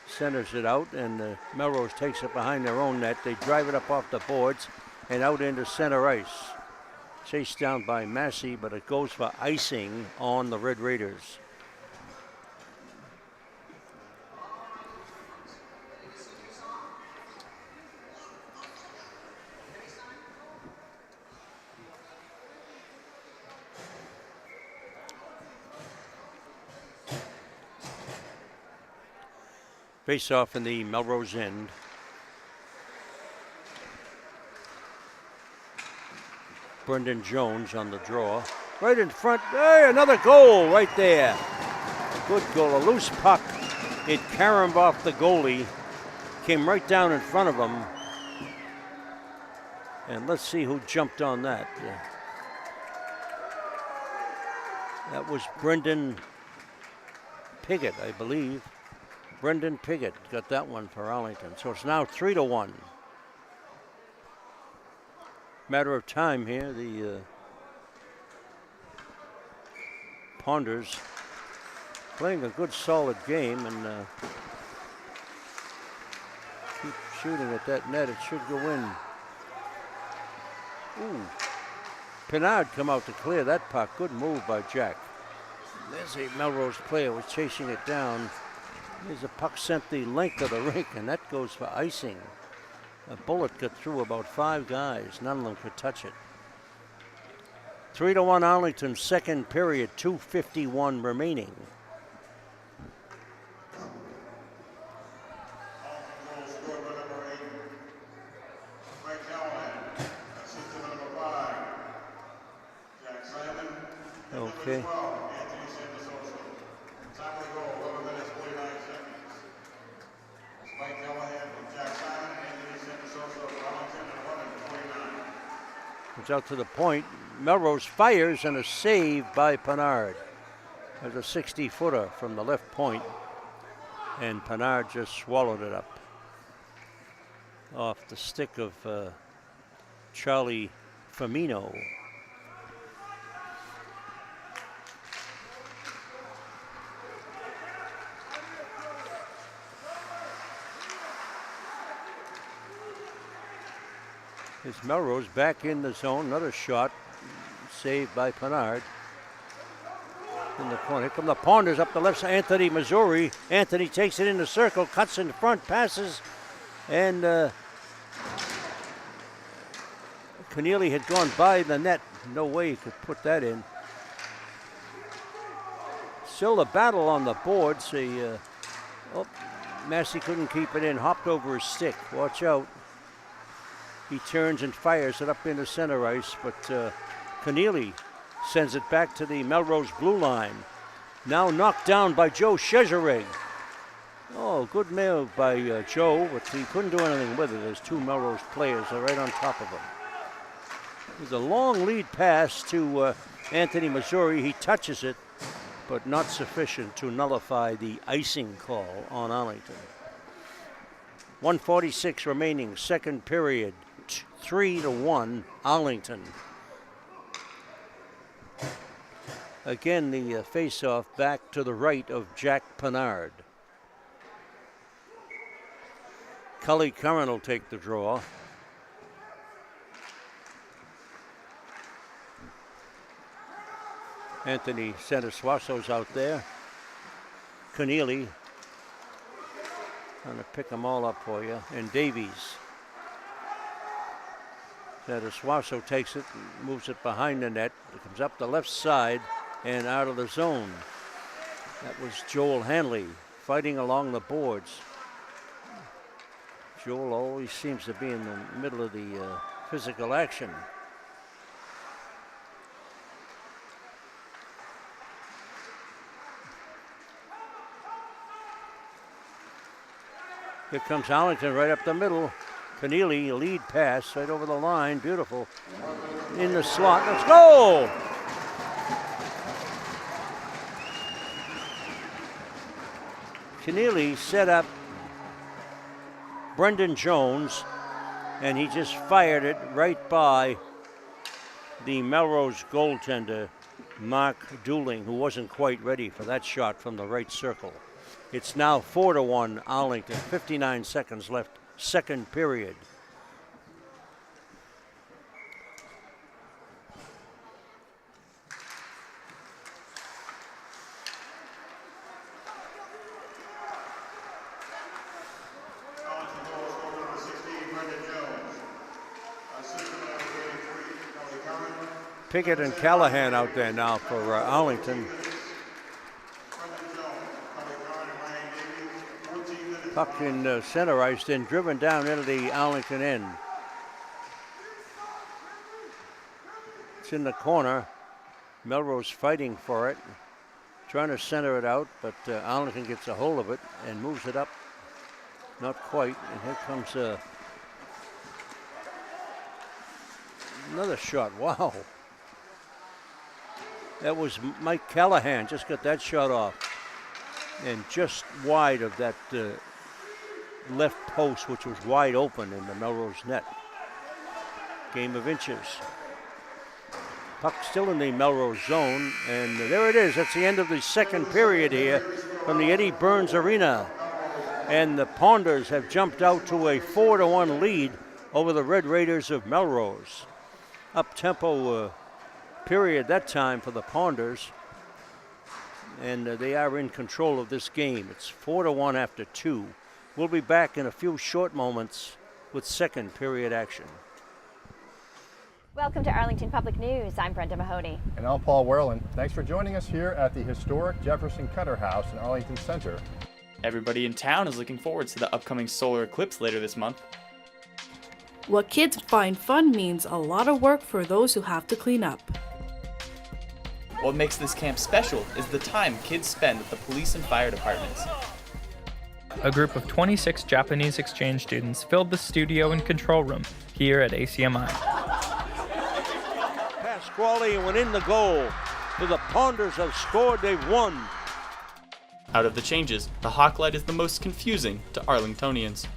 Centers it out, and Melrose takes it behind their own net. They drive it up off the boards and out into center ice. Chased down by Massey, but it goes for icing on the Red Raiders. Face off in the Melrose end. Brendan Jones on the draw. Right in front. Hey, another goal right there. Good goal. A loose puck. It caromed off the goalie. Came right down in front of him. And let's see who jumped on that. That was Brendan Piggott, I believe. Brendan Piggott got that one for Arlington. So it's now 3-1. Matter of time here. The Ponders playing a good solid game and keep shooting at that net. It should go in. Ooh. Pinard come out to clear that puck. Good move by Jack. There's a Melrose player was chasing it down. There's a puck sent the length of the rink, and that goes for icing. A bullet got through about 5 guys. None of them could touch it. 3-1 Arlington, second period, 2:51 remaining. Okay. Comes out to the point. Melrose fires and a save by Pinard. There's a 60-footer from the left point, and Pinard just swallowed it up off the stick of Charlie Firmino. It's Melrose back in the zone. Another shot saved by Pinard. In the corner. Here come the Ponders up the left side. Anthony Missouri. Anthony takes it in the circle, cuts in front, passes, and Keneally had gone by the net. No way he could put that in. Still a battle on the boards. Massey couldn't keep it in. Hopped over his stick. Watch out. He turns and fires it up into center ice, but Keneally sends it back to the Melrose blue line. Now knocked down by Joe Chezere. Oh, good move by Joe, but he couldn't do anything with it. There's two Melrose players are right on top of him. There's a long lead pass to Anthony Missouri. He touches it, but not sufficient to nullify the icing call on Arlington. 1:46 remaining, second period, 3-1 Arlington. Again, the face-off back to the right of Jack Pennard. Cully Curran will take the draw. Anthony Santaswaso's out there. Keneally trying to pick them all up for you. And Davies. Santaswaso takes it, moves it behind the net. It comes up the left side and out of the zone. That was Joel Hanley fighting along the boards. Joel always seems to be in the middle of the physical action. Here comes Arlington right up the middle. Keneally, lead pass right over the line. Beautiful. In the slot. Let's go! Keneally set up Brendan Jones, and he just fired it right by the Melrose goaltender, Mark Dooling, who wasn't quite ready for that shot from the right circle. It's now 4-1 Arlington, 59 seconds left, second period. Pickett and Callahan out there now for Arlington. Puck in center ice, then driven down into the Arlington end. It's in the corner. Melrose fighting for it, trying to center it out, but Arlington gets a hold of it and moves it up. Not quite, and here comes another shot. Wow. That was Mike Callahan, just got that shot off. And just wide of that left post, which was wide open in the Melrose net. Game of inches. Puck still in the Melrose zone, and there it is. That's the end of the second period here from the Eddie Burns Arena. And the Ponders have jumped out to a 4-1 lead over the Red Raiders of Melrose. Up-tempo period that time for the Ponders, and they are in control of this game. It's 4-1 after 2. We'll be back in a few short moments with second period action.
Welcome to Arlington Public News. I'm Brenda Mahoney.
And I'm Paul Werlin. Thanks for joining us here at the historic Jefferson Cutter House in Arlington Center.
Everybody in town is looking forward to the upcoming solar eclipse later this month.
What kids find fun means a lot of work for those who have to clean up.
What makes this camp special is the time kids spend with the police and fire departments.
A group of 26 Japanese exchange students filled the studio and control room here at ACMi.
Pasquale went in the goal. The Ponders have scored, they've won.
Out of the changes, the Hawklight is the most confusing to Arlingtonians.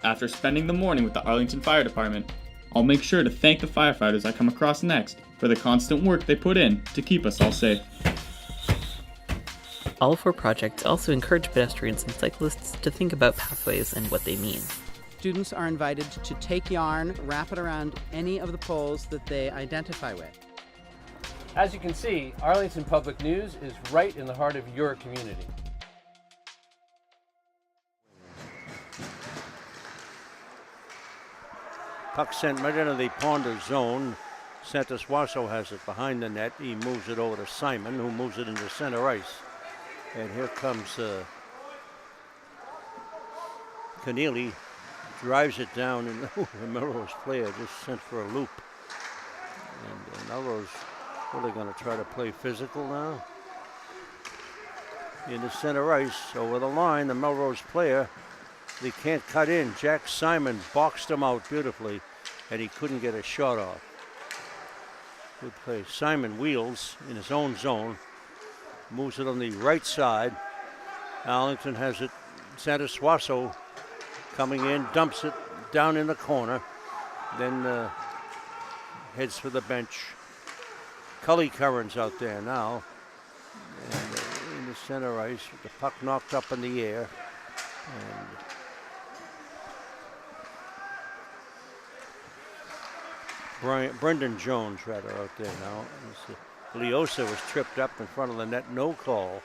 After spending the morning with the Arlington Fire Department, I'll make sure to thank the firefighters I come across next for the constant work they put in to keep us all safe.
All four projects also encourage pedestrians and cyclists to think about pathways and what they mean.
Students are invited to take yarn, wrap it around any of the poles that they identify with.
As you can see, Arlington Public News is right in the heart of your community.
Puck sent right into the Ponders zone. Santaswaso has it behind the net. He moves it over to Simon, who moves it into center ice. And here comes Keneally drives it down, and the Melrose player just sent for a loop. And Melrose, what are they going to try to play physical now? In the center ice, over the line, the Melrose player, they can't cut in. Jack Simon boxed him out beautifully, and he couldn't get a shot off. Good play. Simon wheels in his own zone, moves it on the right side. Arlington has it. Santa Suaso coming in, dumps it down in the corner, then heads for the bench. Cully Curran's out there now, and in the center ice, with the puck knocked up in the air. And Brendan Jones, rather, out there now. Leosa was tripped up in front of the net, no call.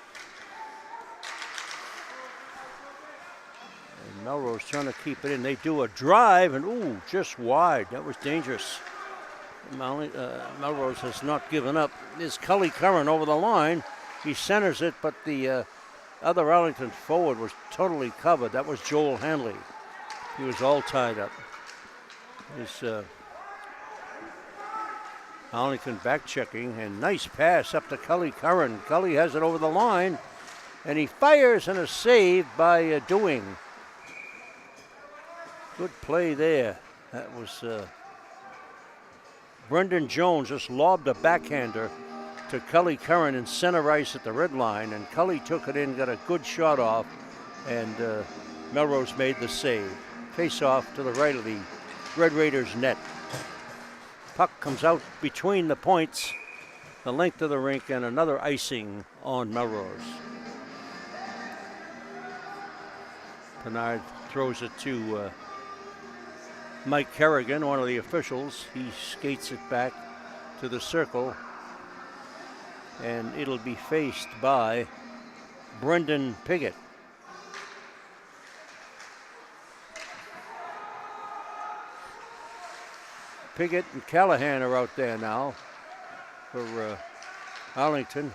And Melrose trying to keep it in. They do a drive, and ooh, just wide. That was dangerous. Melrose has not given up. There's Cully Curran over the line. He centers it, but the other Arlington forward was totally covered. That was Joel Hanley. He was all tied up. Arlington back checking, and nice pass up to Cully Curran. Cully has it over the line, and he fires, and a save by Doing. Good play there. That was Brendan Jones just lobbed a backhander to Cully Curran in center ice at the red line, and Cully took it in, got a good shot off, and Melrose made the save. Face off to the right of the Red Raiders net. Puck comes out between the points, the length of the rink, and another icing on Melrose. Bernard throws it to Mike Kerrigan, one of the officials. He skates it back to the circle, and it'll be faced by Brendan Piggott. Piggott and Callahan are out there now for Arlington.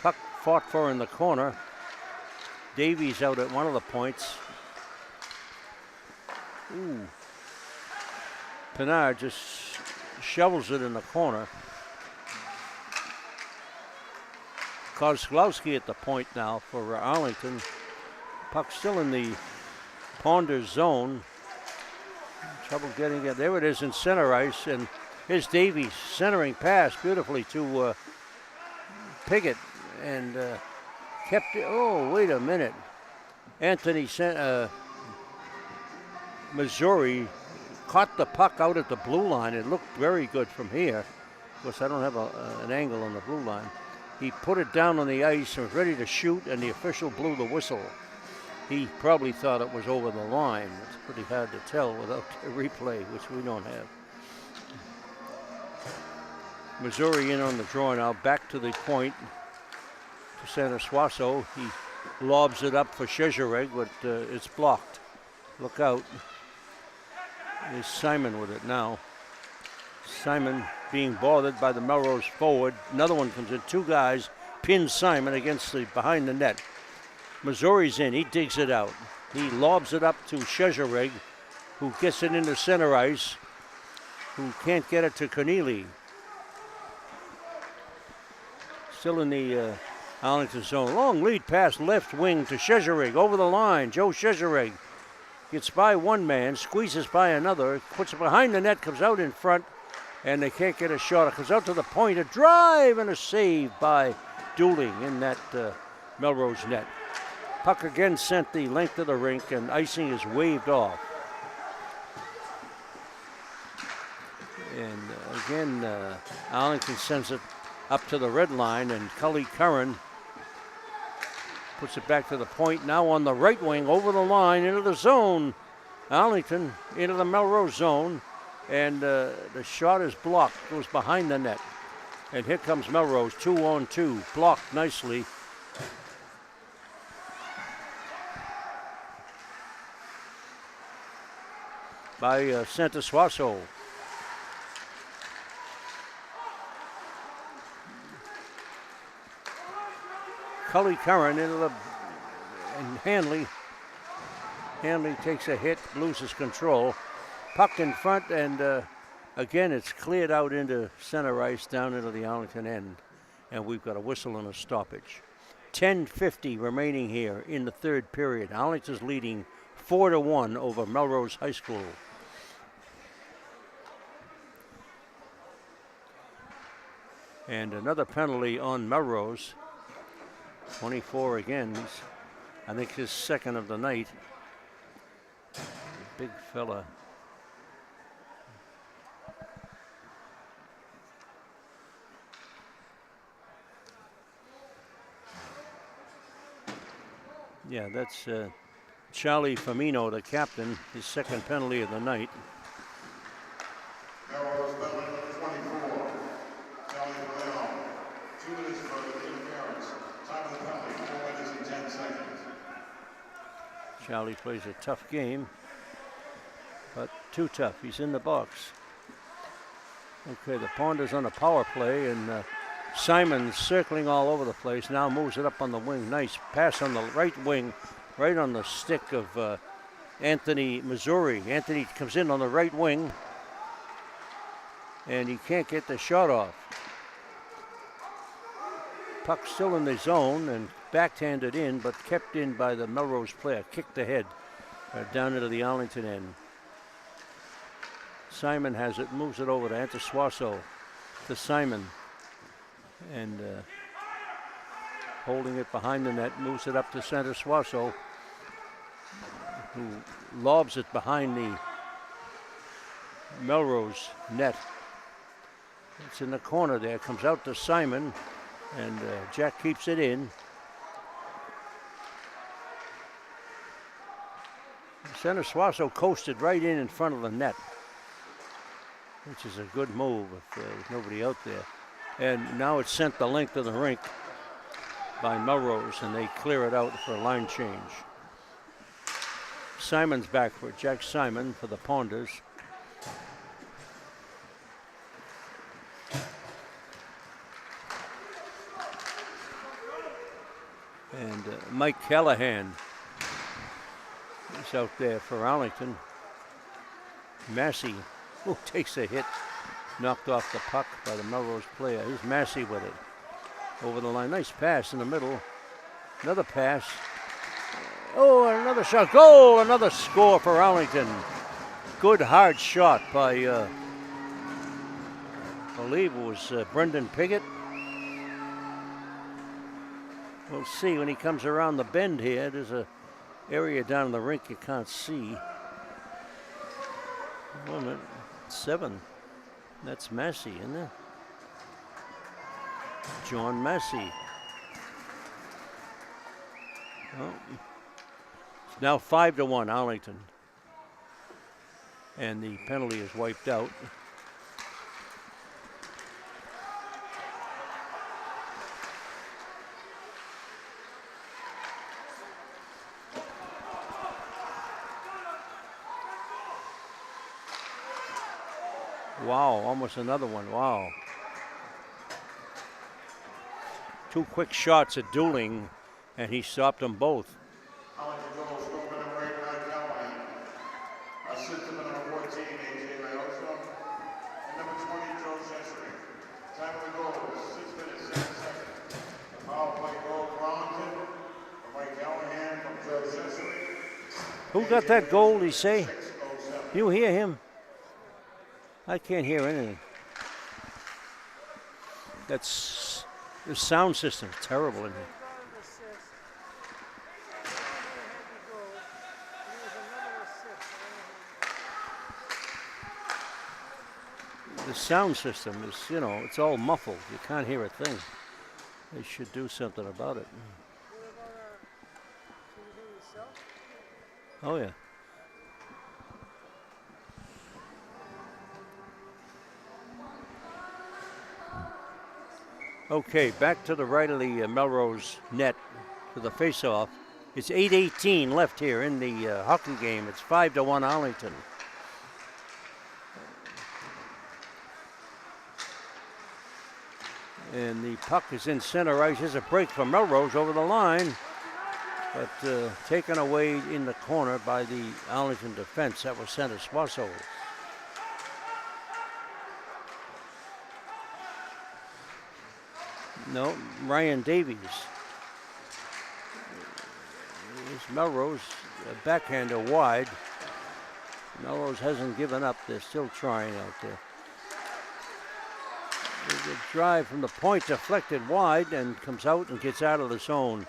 Puck fought for in the corner. Davies out at one of the points. Ooh. Pinard just shovels it in the corner. Kozlowski at the point now for Arlington. Puck still in the Ponders zone. Trouble getting it. There it is in center ice, and here's Davies centering pass beautifully to Piggott, and kept it. Oh, wait a minute. Anthony Missouri caught the puck out at the blue line. It looked very good from here. Of course, I don't have an angle on the blue line. He put it down on the ice and was ready to shoot, and the official blew the whistle. He probably thought it was over the line. It's pretty hard to tell without a replay, which we don't have. Missouri in on the draw now, back to the point to Santa Suaso. He lobs it up for Szczerek, but it's blocked. Look out. There's Simon with it now. Simon being bothered by the Melrose forward. Another one comes in. Two guys pin Simon against the behind the net. Missouri's in. He digs it out. He lobs it up to Szczerek, who gets it into center ice, who can't get it to Corneli. Still in the Arlington zone. Long lead pass left wing to Szczerek over the line. Joe Szczerek gets by one man, squeezes by another, puts it behind the net, comes out in front, and they can't get a shot. It comes out to the point, a drive and a save by Dooling in that Melrose net. Puck again sent the length of the rink, and icing is waved off. And again, Arlington sends it up to the red line, and Cully Curran puts it back to the point. Now on the right wing, over the line, into the zone. Arlington into the Melrose zone, and the shot is blocked, goes behind the net. And here comes Melrose, 2-on-2, blocked nicely. By Santa Suaso. Cully Curran into the, and Hanley Hanley takes a hit, loses control. Puck in front, and again, it's cleared out into center ice, down into the Arlington end. And we've got a whistle and a stoppage. 10:50 remaining here in the third period. Arlington's leading 4-1 over Melrose High School. And another penalty on Melrose. 24 again. I think his second of the night. Big fella. Yeah, that's Charlie Firmino, the captain, his second penalty of the night.
Melrose penalty number 24. Charlie Firmino. 2 minutes for the interference. Time of the penalty, 4 minutes and 10 seconds.
Charlie plays a tough game, but too tough. He's in the box. Okay, the Ponders on a power play, and Simon circling all over the place. Now moves it up on the wing. Nice pass on the right wing, right on the stick of Anthony Missouri. Anthony comes in on the right wing, and he can't get the shot off. Puck still in the zone and backhanded in, but kept in by the Melrose player. Kicked ahead down into the Arlington end. Simon has it, moves it over to Antosuaso, to Simon. And holding it behind the net, moves it up to center Suaso, who lobs it behind the Melrose net. It's in the corner there, comes out to Simon, and Jack keeps it in. Center Suaso coasted right in front of the net, which is a good move if there's nobody out there. And now it's sent the length of the rink by Melrose, and they clear it out for a line change. Simon's back for it. Jack Simon for the Ponders. And Mike Callahan is out there for Arlington. Massey takes a hit. Knocked off the puck by the Melrose player. Here's Massey with it. Over the line. Nice pass in the middle. Another pass. Oh, and another shot. Goal! Another score for Arlington. Good hard shot by, I believe it was Brendan Piggott. We'll see when he comes around the bend here. There's a area down in the rink you can't see. 1 minute. 7. That's Massey, isn't it? John Massey. Well, it's now 5-1 Arlington. And the penalty is wiped out. Wow, almost another one. Wow. 2 quick shots at dueling, and he stopped them both.
Arlington goal scored by number 8, Mike Callahan. Assistant number 14, ACMi, and number 20, Joe Cesare. Time of the goal, 6 minutes, 7 seconds. The power play goal for Arlington, from Mike Callahan, from Joe Cesare.
Who got that goal, did he say? You hear him? I can't hear anything. That's the sound system is terrible in here. The sound system is, you know, it's all muffled. You can't hear a thing. They should do something about it. Oh, yeah. Okay, back to the right of the Melrose net for the face-off. It's 8:18 left here in the hockey game. It's 5-1 Arlington. And the puck is in center ice. There's a break for Melrose over the line. but taken away in the corner by the Arlington defense. That was center Swasso. No, Ryan Davies. Here's Melrose, a backhander wide. Melrose hasn't given up. They're still trying out there. There's a drive from the point deflected wide and comes out and gets out of the zone.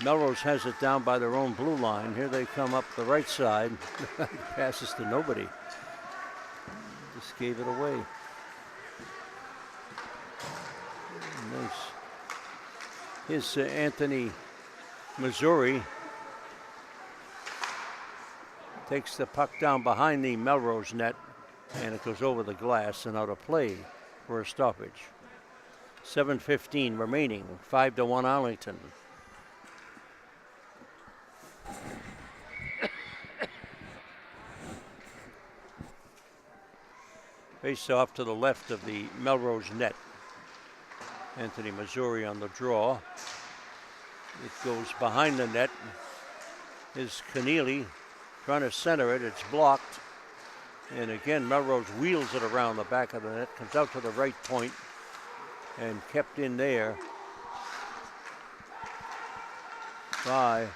Melrose has it down by their own blue line. Here they come up the right side. Passes to nobody. Just gave it away. Nice. Here's Anthony Missouri. Takes the puck down behind the Melrose net, and it goes over the glass and out of play for a stoppage. 7:15 remaining, 5-1 Arlington. Face off to the left of the Melrose net. Anthony Missouri on the draw. It goes behind the net. Is Keneally trying to center it. It's blocked. And again, Melrose wheels it around the back of the net. Comes out to the right point and kept in there by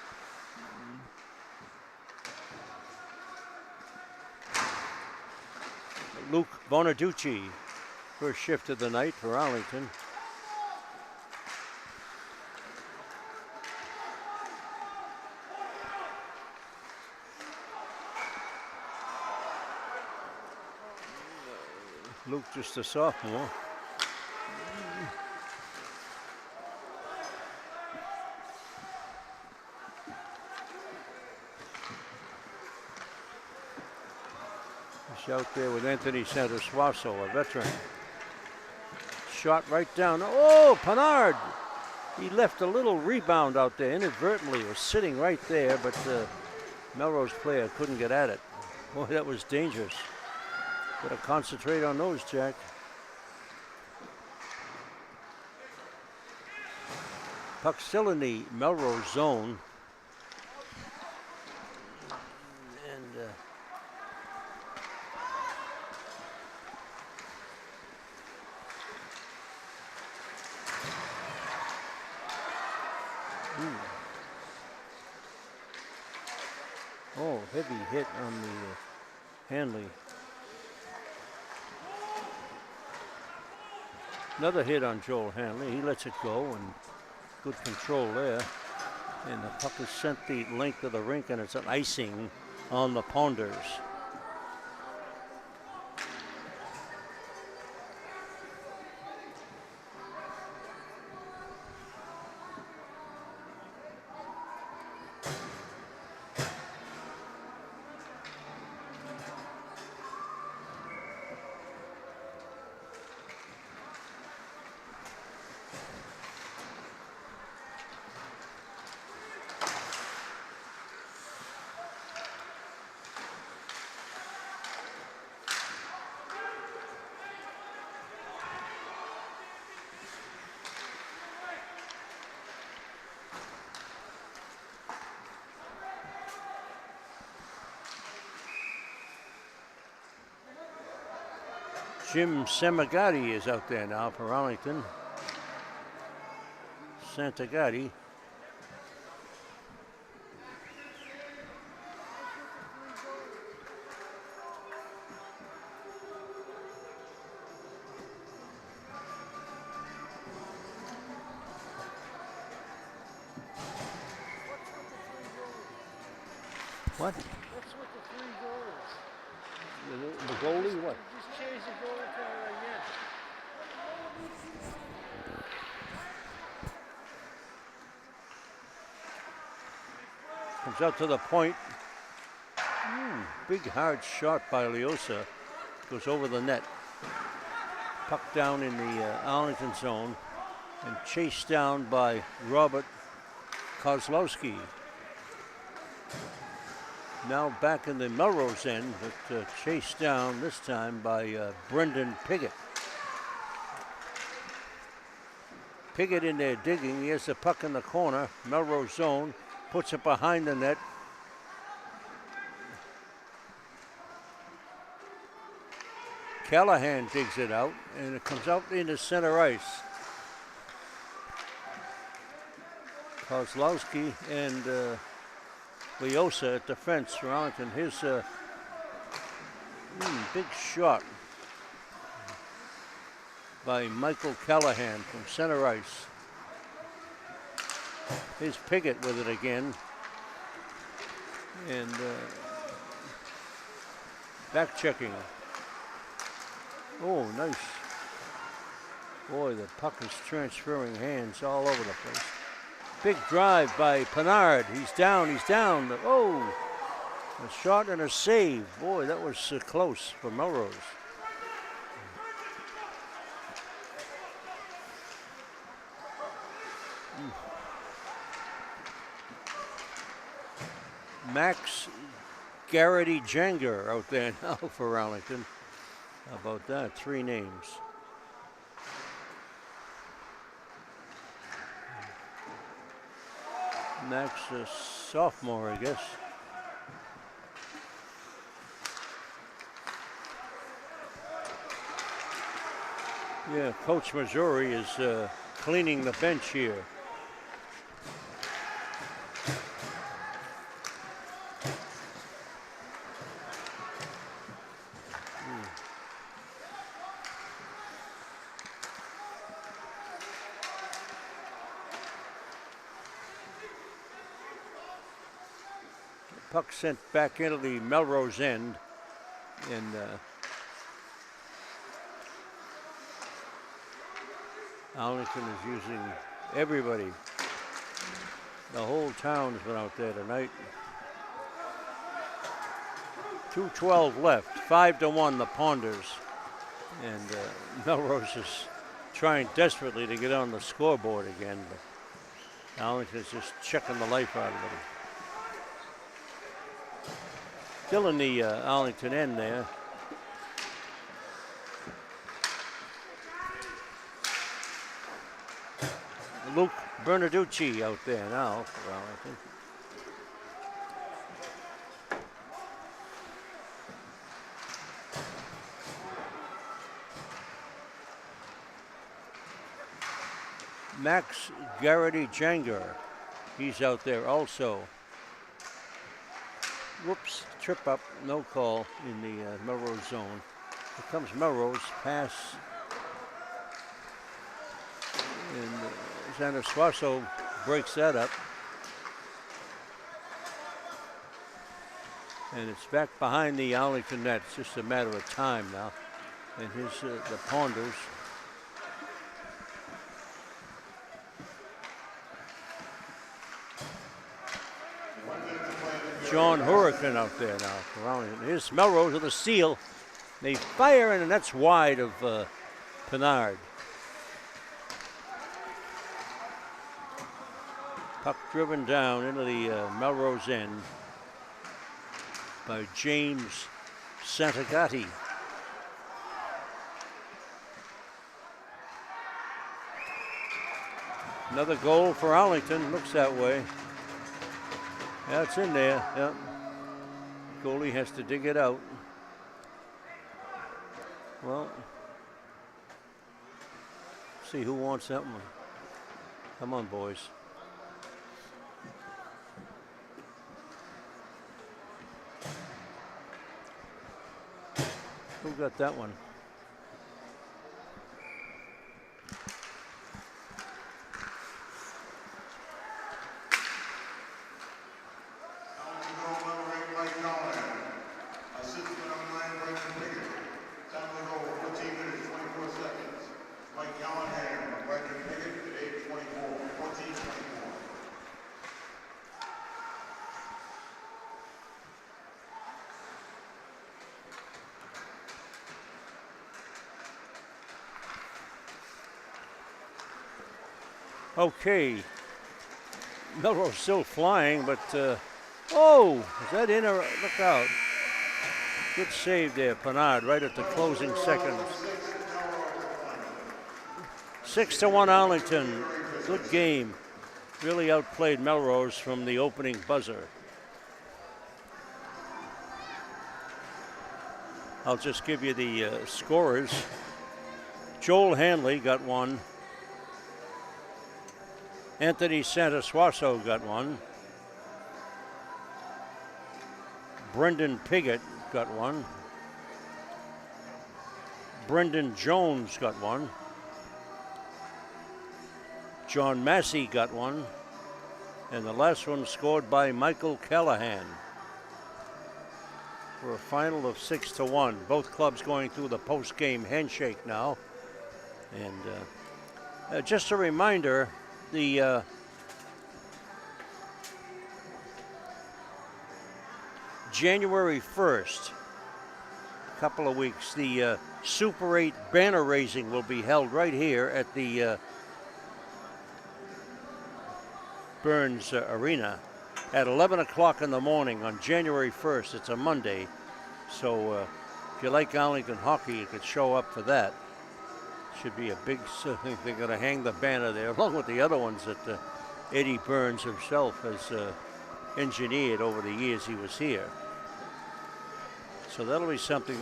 Luke Bonaducci. First shift of the night for Arlington. Luke just a sophomore. He's out there with Anthony Santos-Suazo, a veteran. Shot right down. Oh, Pinard! He left a little rebound out there inadvertently. It was sitting right there, but the Melrose player couldn't get at it. Boy, that was dangerous. Gotta concentrate on those, Jack. Puck still in the Melrose zone. And oh, heavy hit on the Hanley. Another hit on Joel Hanley. He lets it go, and good control there. And the puck is sent the length of the rink, and it's an icing on the Ponders. Jim Samagati is out there now for Arlington. Santagati. What?
What's with the 3 goals?
The goalie, what?
Just change the goaltender again.
Comes out to the point. Big hard shot by Leosa. Goes over the net. Puck down in the Arlington zone and chased down by Robert Kozlowski. Now back in the Melrose end, but chased down this time by Brendan Piggott. Piggott in there digging. He has the puck in the corner. Melrose zone. puts it behind the net. Callahan digs it out, and it comes out into center ice. Kozlowski and Leosa at defense for Arlington. His big shot by Michael Callahan from center ice. Here's Piggott with it again. And back checking. Oh, nice. Boy, the puck is transferring hands all over the place. Big drive by Pinard. He's down. Oh, a shot and a save. Boy, that was close for Melrose. Max Garrity Jenger out there now for Arlington. How about that? 3 names. Max, a sophomore, I guess. Yeah, Coach Missouri is cleaning the bench here. Puck sent back into the Melrose end, and Arlington is using everybody. The whole town's been out there tonight. 2:12 left, 5-1 the Ponders, and Melrose is trying desperately to get on the scoreboard again, but Arlington is just checking the life out of it. Still in the Arlington end there. Luke Bernaducci out there now for Arlington. Max Garrity Jenger, he's out there also. Whoops, trip up, no call in the Melrose zone. Here comes Melrose, pass. And Xander Suazo breaks that up. And it's back behind the Arlington net. It's just a matter of time now. And here's the Ponders. John Hurricane out there now for Arlington. Here's Melrose with a steal. They fire in, and that's wide of Pinard. Puck driven down into the Melrose end by James Santagati. Another goal for Arlington, looks that way. Yeah, it's in there, yeah. Goalie has to dig it out. Well, see who wants that one. Come on, boys. Who got that one? Okay, Melrose still flying, but oh, is that in or look out? Good save there, Pinard, right at the closing seconds. 6-1 Arlington, good game. really outplayed Melrose from the opening buzzer. I'll just give you the scorers. Joel Hanley got one. Anthony Santasuaso got one. Brendan Piggott got one. Brendan Jones got one. John Massey got one. And the last one scored by Michael Callahan for a final of 6-1. Both clubs going through the post-game handshake now. And just a reminder, the January 1st, a couple of weeks, the Super 8 banner raising will be held right here at the Burns Arena at 11 o'clock in the morning on January 1st. It's a Monday, so if you like Arlington hockey, you could show up for that. Should be a big, they're going to hang the banner there along with the other ones that Eddie Burns himself has engineered over the years he was here. So that'll be something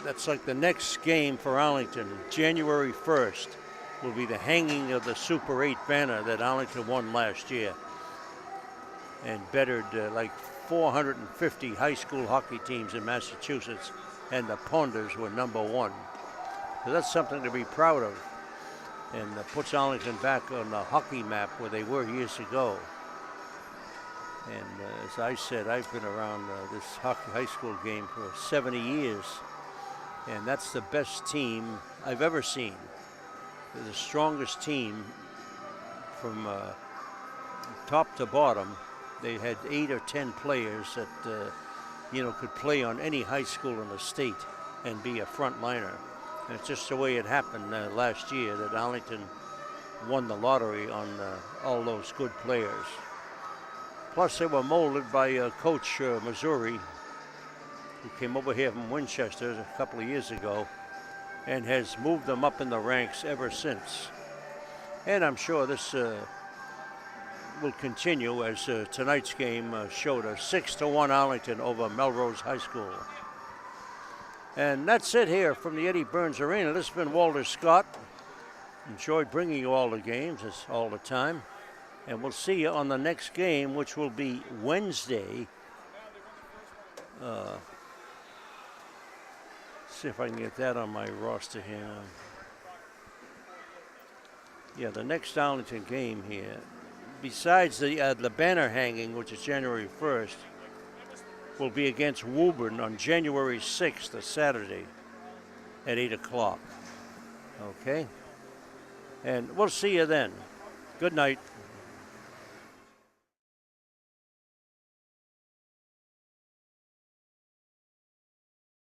that's like the next game for Arlington. January 1st will be the hanging of the Super 8 banner that Arlington won last year and bettered like 450 high school hockey teams in Massachusetts, and the Ponders were #1. So that's something to be proud of, and puts Arlington back on the hockey map where they were years ago. And as I said, I've been around this hockey high school game for 70 years, and that's the best team I've ever seen. They're the strongest team from top to bottom. They had 8 or 10 players that could play on any high school in the state and be a front liner. And it's just the way it happened last year that Arlington won the lottery on all those good players. Plus, they were molded by Coach Missouri, who came over here from Winchester a couple of years ago and has moved them up in the ranks ever since. And I'm sure this will continue as tonight's game showed a 6-1 Arlington over Melrose High School. And that's it here from the Eddie Burns Arena. This has been Walter Scott. Enjoyed bringing you all the games all the time. And we'll see you on the next game, which will be Wednesday. See if I can get that on my roster here. Yeah, the next Arlington game here, besides the banner hanging, which is January 1st, will be against Woburn on January 6th, a Saturday, at 8 o'clock. Okay? And we'll see you then. Good night.